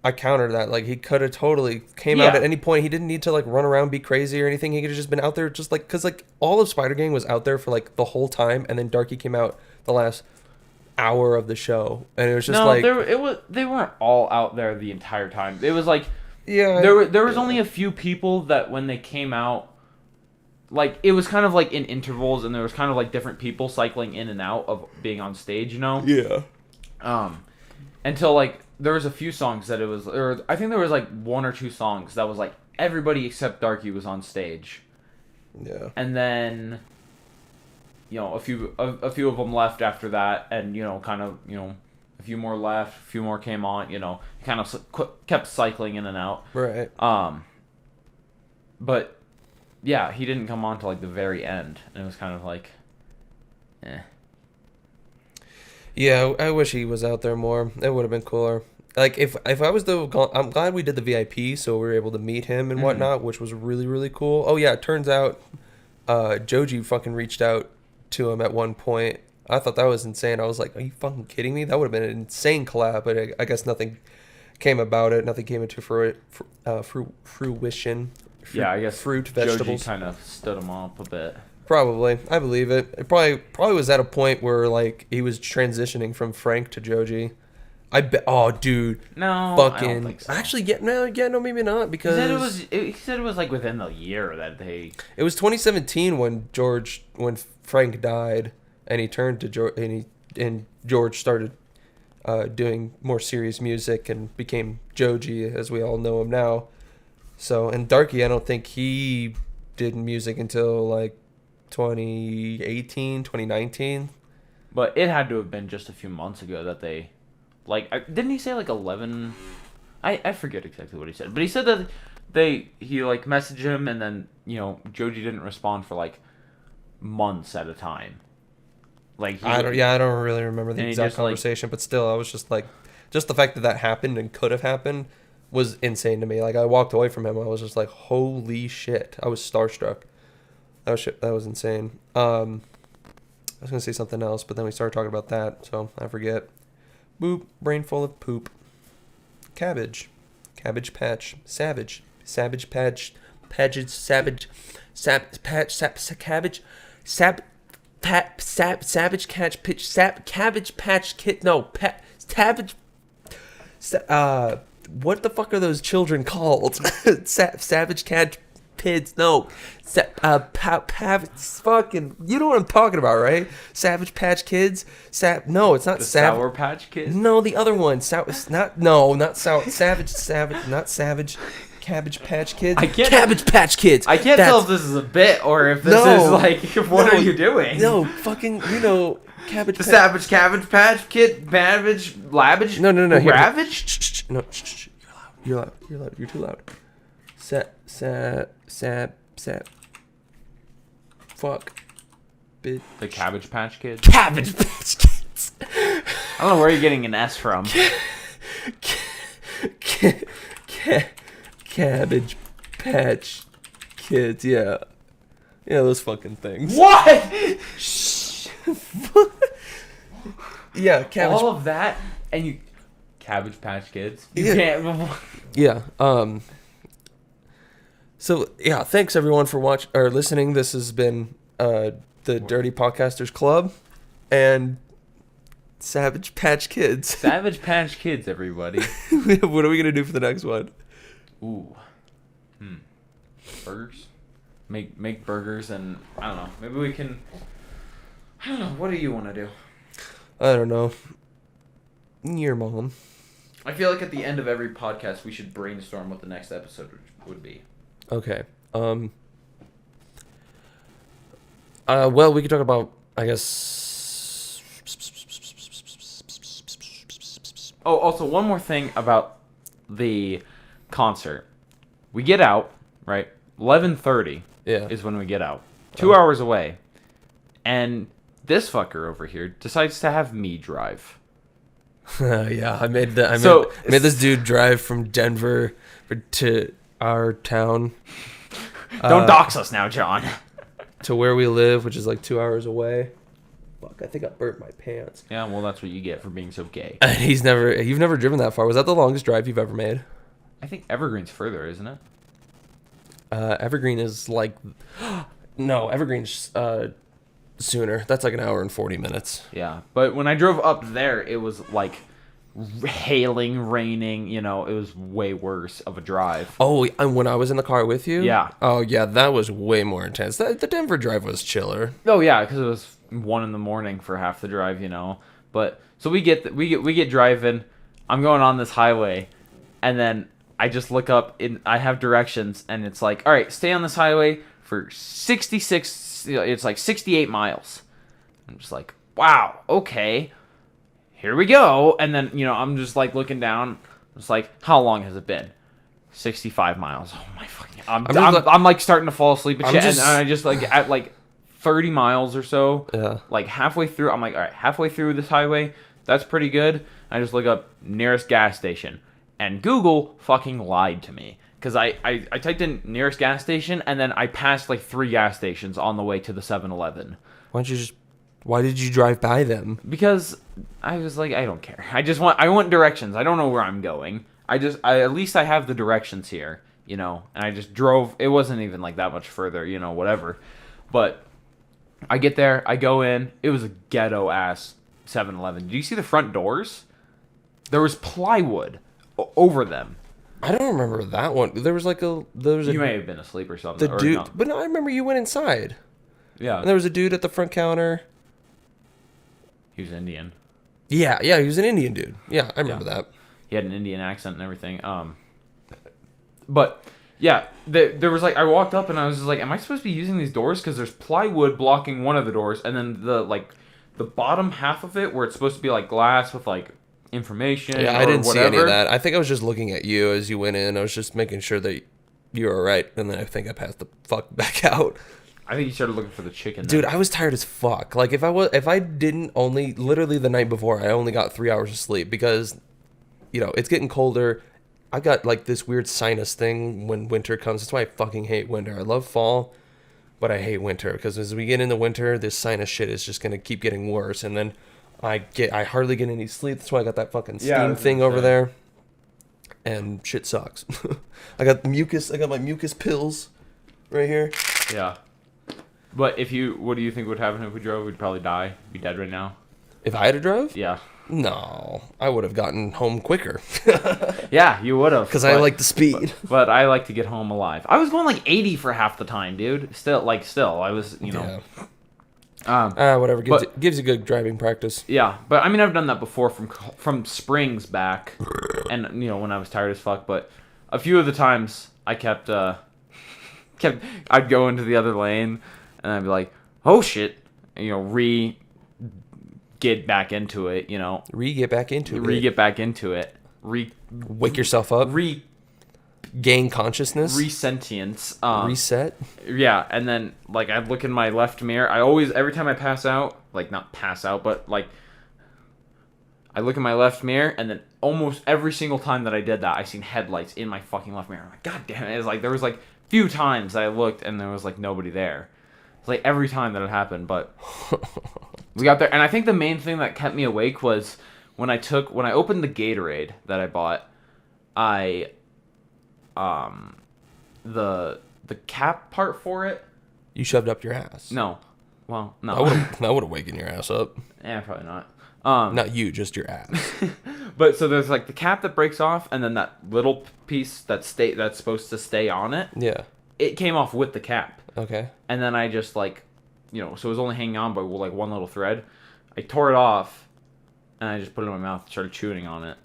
I countered that. Like, he could have totally came out Yeah. at any point. He didn't need to, like, run around, be crazy or anything. He could have just been out there just, like, because, like, all of Spider Gang was out there for, like, the whole time, and then Darky came out the last hour of the show, and it was just like... they weren't all out there the entire time. It was, like... Yeah. There was only a few people that when they came out... Like, it was kind of, like, in intervals, and there was kind of, like, different people cycling in and out of being on stage, you know? Yeah. Until, like, there was a few songs that it was... Or I think there was, like, one or two songs that was, like, everybody except Darky was on stage. Yeah. And then, you know, a few of them left after that, and, you know, kind of, you know, a few more left, a few more came on, you know, kind of kept cycling in and out. Right. But... Yeah, he didn't come on till like the very end, and it was kind of like, eh. Yeah, I wish he was out there more. It would have been cooler. Like if I was I'm glad we did the VIP, so we were able to meet him and whatnot, which was really really cool. Oh yeah, it turns out, Joji fucking reached out to him at one point. I thought that was insane. I was like, are you fucking kidding me? That would have been an insane collab, but I guess nothing came about it. Nothing came into fruition. Yeah, I guess fruit, vegetables. Joji kind of stood him up a bit. Probably, I believe it. It probably was at a point where like he was transitioning from Frank to Joji. I bet. Oh, dude. No, fucking. I don't think so. Actually, no, maybe not because he said it was like within the year that they. It was 2017 when Frank died, and he turned to George, and George started doing more serious music and became Joji as we all know him now. So, and Darky, I don't think he did music until like 2018, 2019. But it had to have been just a few months ago that they, like, didn't he say like 11? I forget exactly what he said, but he said that he like messaged him, and then, you know, Joji didn't respond for like months at a time. Like I don't really remember the exact conversation, but still, I was just like, just the fact that happened and could have happened was insane to me. Like, I walked away from him, I was just like, holy shit. I was starstruck. That was insane. I was gonna say something else, but then we started talking about that, so I forget. Boop, brain full of poop. Cabbage patch, savage patch, patches, savage, patch, cabbage, savage catch, pitch, cabbage patch kid, no, savage, what the fuck are those children called? Savage Cat Kids, no. Fucking, you know what I'm talking about, right? Savage Patch Kids? No, it's not Sour Patch Kids? No, the other one. Savage, not Savage. Cabbage Patch Kids? Cabbage Patch Kids! I can't tell if this is a bit or if this is like, what are you doing? No, fucking, you know... Cabbage Patch. Savage Cabbage Patch Kid, Babbage, Labbage, No. Ravage? No, You're loud. You're too loud. Fuck. The Cabbage Patch Kids? Cabbage Patch Kids! I don't know where you're getting an S from. Cabbage Patch Kids, yeah. Yeah, those fucking things. What? Yeah, Cabbage. All of that, and you... Cabbage Patch Kids? You Yeah. can't... Yeah, so, yeah, thanks everyone for listening. This has been the Dirty Podcasters Club and Savage Patch Kids. Savage Patch Kids, everybody. What are we going to do for the next one? Ooh. Burgers? Make burgers, and I don't know. Maybe we can... I don't know. What do you want to do? I don't know. Your mom. I feel like at the end of every podcast, we should brainstorm what the next episode would be. Okay. Well, we could talk about, I guess. Oh, also one more thing about the concert. We get out, right? 11:30 Yeah. is when we get out. 2 hours away. And this fucker over here decides to have me drive. Yeah, I made this dude drive from Denver to our town. Don't dox us now, John. To where we live, which is like 2 hours away. Fuck, I think I burnt my pants. Yeah, well, that's what you get for being so gay. And you've never driven that far. Was that the longest drive you've ever made? I think Evergreen's further, isn't it? Evergreen is like, no, Evergreen's sooner. That's like an hour and 40 minutes. Yeah, but when I drove up there, it was like hailing, raining. You know, it was way worse of a drive. Oh, and when I was in the car with you? Yeah. Oh, yeah, that was way more intense. The Denver drive was chiller. Oh yeah, because it was 1 a.m. for half the drive. You know, but so we get driving. I'm going on this highway, and then I just look up. I have directions, and it's like, all right, stay on this highway for 66. It's like 68 miles. I'm just like, wow, okay, here we go. And then, you know, I'm just like looking down. It's like, how long has it been? 65 miles. Oh my fucking! I'm like starting to fall asleep and shit. And I just like at like 30 miles or so. Yeah. Like halfway through, I'm like, all right, halfway through this highway, that's pretty good. I just look up nearest gas station, and Google fucking lied to me. Because I typed in nearest gas station, and then I passed like 3 gas stations on the way to the 7-Eleven. Why did you drive by them? Because I was like, I don't care. I want directions. I don't know where I'm going. At least I have the directions here, you know. And I just drove. It wasn't even like that much further, you know, whatever. But I get there, I go in. It was a ghetto ass 7-Eleven. Did you see the front doors? There was plywood over them. I don't remember that one. You may have been asleep or something. The dude, but no, I remember you went inside. Yeah. And there was a dude at the front counter. He was Indian. Yeah, he was an Indian dude. Yeah, I remember that. He had an Indian accent and everything. But yeah, there was like, I walked up and I was just like, am I supposed to be using these doors? Because there's plywood blocking one of the doors, and then the bottom half of it where it's supposed to be like glass with like information. Yeah, I didn't see any of that. I think I was just looking at you as you went in. I was just making sure that you were all right, and then I think I passed the fuck back out. I think you started looking for the chicken. Dude, I was tired as fuck. Like if I didn't only literally the night before, I only got 3 hours of sleep because, you know, it's getting colder. I got like this weird sinus thing when winter comes. That's why I fucking hate winter. I love fall, but I hate winter because as we get into winter, this sinus shit is just gonna keep getting worse, and then I hardly get any sleep. That's why I got that fucking steam thing over there, and shit sucks. I got mucus. I got my mucus pills right here. Yeah. But what do you think would happen if we drove? We'd probably die. Be dead right now. If I had drove? Yeah. No, I would have gotten home quicker. Yeah, you would have. Because I like the speed. But I like to get home alive. I was going like 80 for half the time, dude. Still, I was, you know. Yeah. Whatever. Gives you good driving practice. Yeah, but I mean, I've done that before from Springs back, and you know, when I was tired as fuck. But a few of the times I kept I'd go into the other lane. And I'd be like, oh shit, you know, get back into it, you know. Get back into it. Wake yourself up. Gain consciousness. Resentience. Reset. Yeah, and then, like, I'd look in my left mirror. Every time I pass out, like, not pass out, but, like, I look in my left mirror, and then almost every single time that I did that, I seen headlights in my fucking left mirror. I'm like, God damn it. It was like, there was, like, few times I looked, and there was, like, nobody there. Like every time that it happened, but we got there, and I think the main thing that kept me awake was when I opened the Gatorade that I bought, the cap part for it. You shoved up your ass. No, well, no. I would have waken your ass up. Yeah, probably not. Not you, just your ass. But so there's like the cap that breaks off, and then that little piece that's supposed to stay on it. Yeah. It came off with the cap. Okay. And then I just like, you know, so it was only hanging on by like one little thread. I tore it off, and I just put it in my mouth and started chewing on it.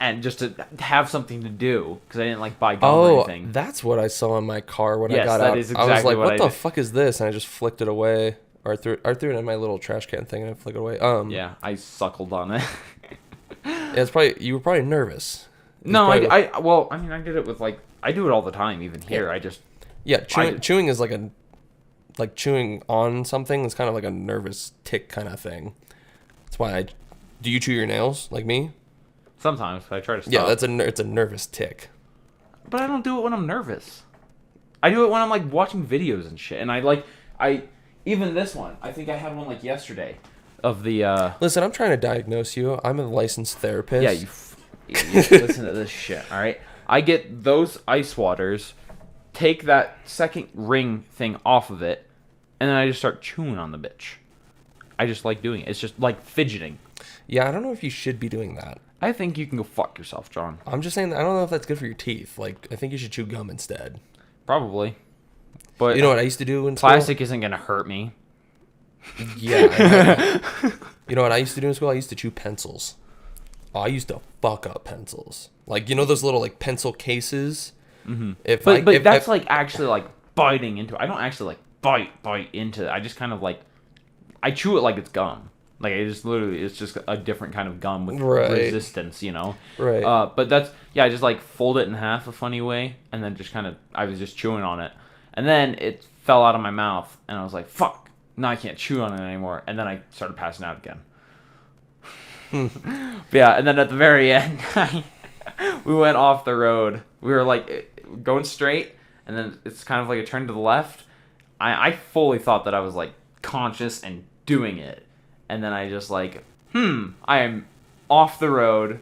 and just to have something to do because I didn't like buy gum or Oh, anything. that's what I saw in my car when I Yes, got that out. is I was exactly like, what "What I the did. fuck is this?" And I just flicked it away, or I threw it in my little trash can thing and I flicked it away. Yeah, I suckled on it. Yeah, it's probably you were probably nervous. No, probably well, I mean, I did it with like I do it all the time, even here. I just Yeah, chewing is like chewing on something is kind of like a nervous tick kind of thing. That's why do you chew your nails like me? sometimes I try to stop. Yeah, it's a nervous tick. But I don't do it when I'm nervous. I do it when I'm like watching videos and shit. And I even this one. I think I had one like yesterday of the. Listen, I'm trying to diagnose you. I'm a licensed therapist. Yeah, you listen to this shit. All right, I get those ice waters, take that second ring thing off of it, and then I just start chewing on the bitch. I just like doing it. It's just like fidgeting. Yeah, I don't know if you should be doing that. I think you can go fuck yourself, John. I'm just saying that I don't know if that's good for your teeth. Like, I think you should chew gum instead. Probably. But You know what I used to do in plastic isn't gonna hurt me. school? Yeah. You know what I used to do in school? I used to chew pencils. Oh, I used to fuck up pencils. Like, you know those little like pencil cases? Mm-hmm. But that's like actually like biting into it. I don't actually like bite into it. I just kind of like I chew it like it's gum. Like it's just a different kind of gum with resistance, you know. Right. But that's I just like fold it in half a funny way, and then just kind of I was just chewing on it, and then it fell out of my mouth, and I was like, "Fuck! Now I can't chew on it anymore." And then I started passing out again. But yeah, and then at the very end, we went off the road. We were like going straight, and then it's kind of like a turn to the left. I fully thought that I was like conscious and doing it. And then I just like, I am off the road,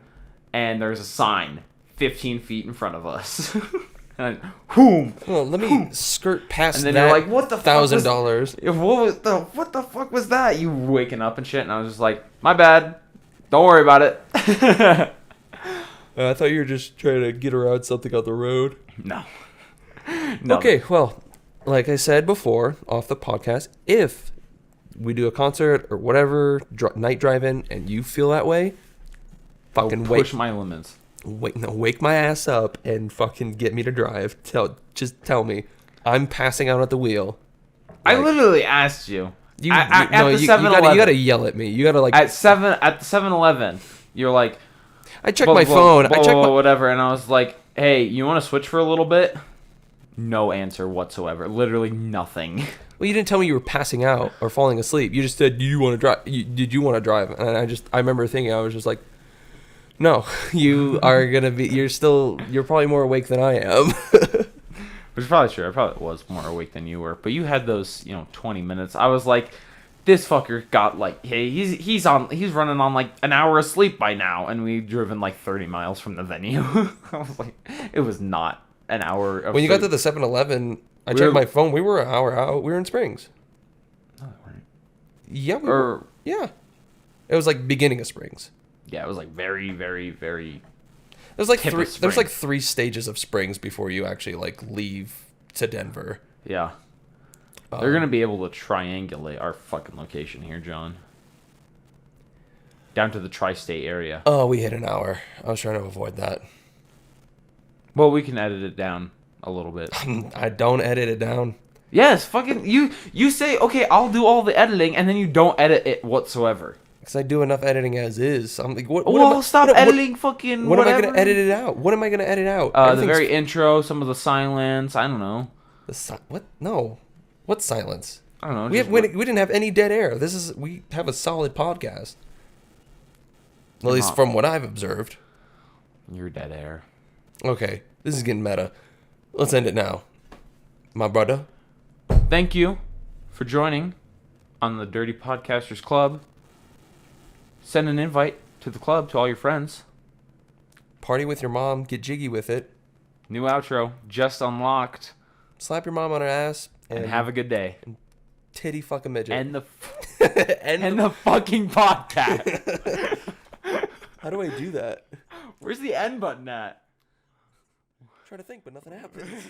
and there's a sign 15 feet in front of us. And whoom. Well, let me skirt past And then that. you're like, what the fuck $1,000. What the fuck was that? You waking up and shit, and I was just like, my bad. Don't worry about it. I thought you were just trying to get around something on the road. No. Okay, well, like I said before off the podcast, if we do a concert or whatever, night drive-in, and you feel that way, fucking push my limits. wake my ass up and fucking get me to drive. Just tell me. I'm passing out at the wheel. I literally asked you. You at no, the you 7-Eleven. gotta yell at me. You gotta like At the 7-Eleven, you're like, I checked my phone. I checked my whatever, and I was like, hey, you want to switch for a little bit? No answer whatsoever. Literally nothing. Well, you didn't tell me you were passing out or falling asleep. You just said, "Do you want to drive?" Did you want to drive? And I remember thinking, I was just like, "No, you are gonna be. You're probably more awake than I am." Which is probably true. I probably was more awake than you were. But you had those, 20 minutes. I was like, this fucker got like, hey, he's running on like an hour of sleep by now, and we'd driven like 30 miles from the venue. I was like, it was not an hour of When you sleep. got to the 7-Eleven, I checked my phone. We were an hour out. We were in Springs. No, they weren't. Yeah, we were. Yeah. It was like beginning of Springs. Yeah, it was like very, very, very. There's like tip of there's like Springs. 3 stages of Springs before you actually like leave to Denver. Yeah. They're going to be able to triangulate our fucking location here, John. Down to the tri-state area. Oh, we hit an hour. I was trying to avoid that. Well, we can edit it down a little bit. I don't edit it down. Yes, fucking you say, okay, I'll do all the editing, and then you don't edit it whatsoever. Because I do enough editing as is. I'm like, what? Stop editing fucking What whatever. am I going to edit it out? What am I going to edit out? The very intro, some of the silence, I don't know. What? No. What silence? I don't know. We didn't have any dead air. We have a solid podcast. At least from what I've observed. You're dead air. Okay, this is getting meta. Let's end it now. My brother. Thank you for joining on the Dirty Podcasters Club. Send an invite to the club to all your friends. Party with your mom. Get jiggy with it. New outro just unlocked. Slap your mom on her ass. And have a good day. Titty fuck a midget. And the fucking podcast. How do I do that? Where's the end button at? I'm trying to think, but nothing happens.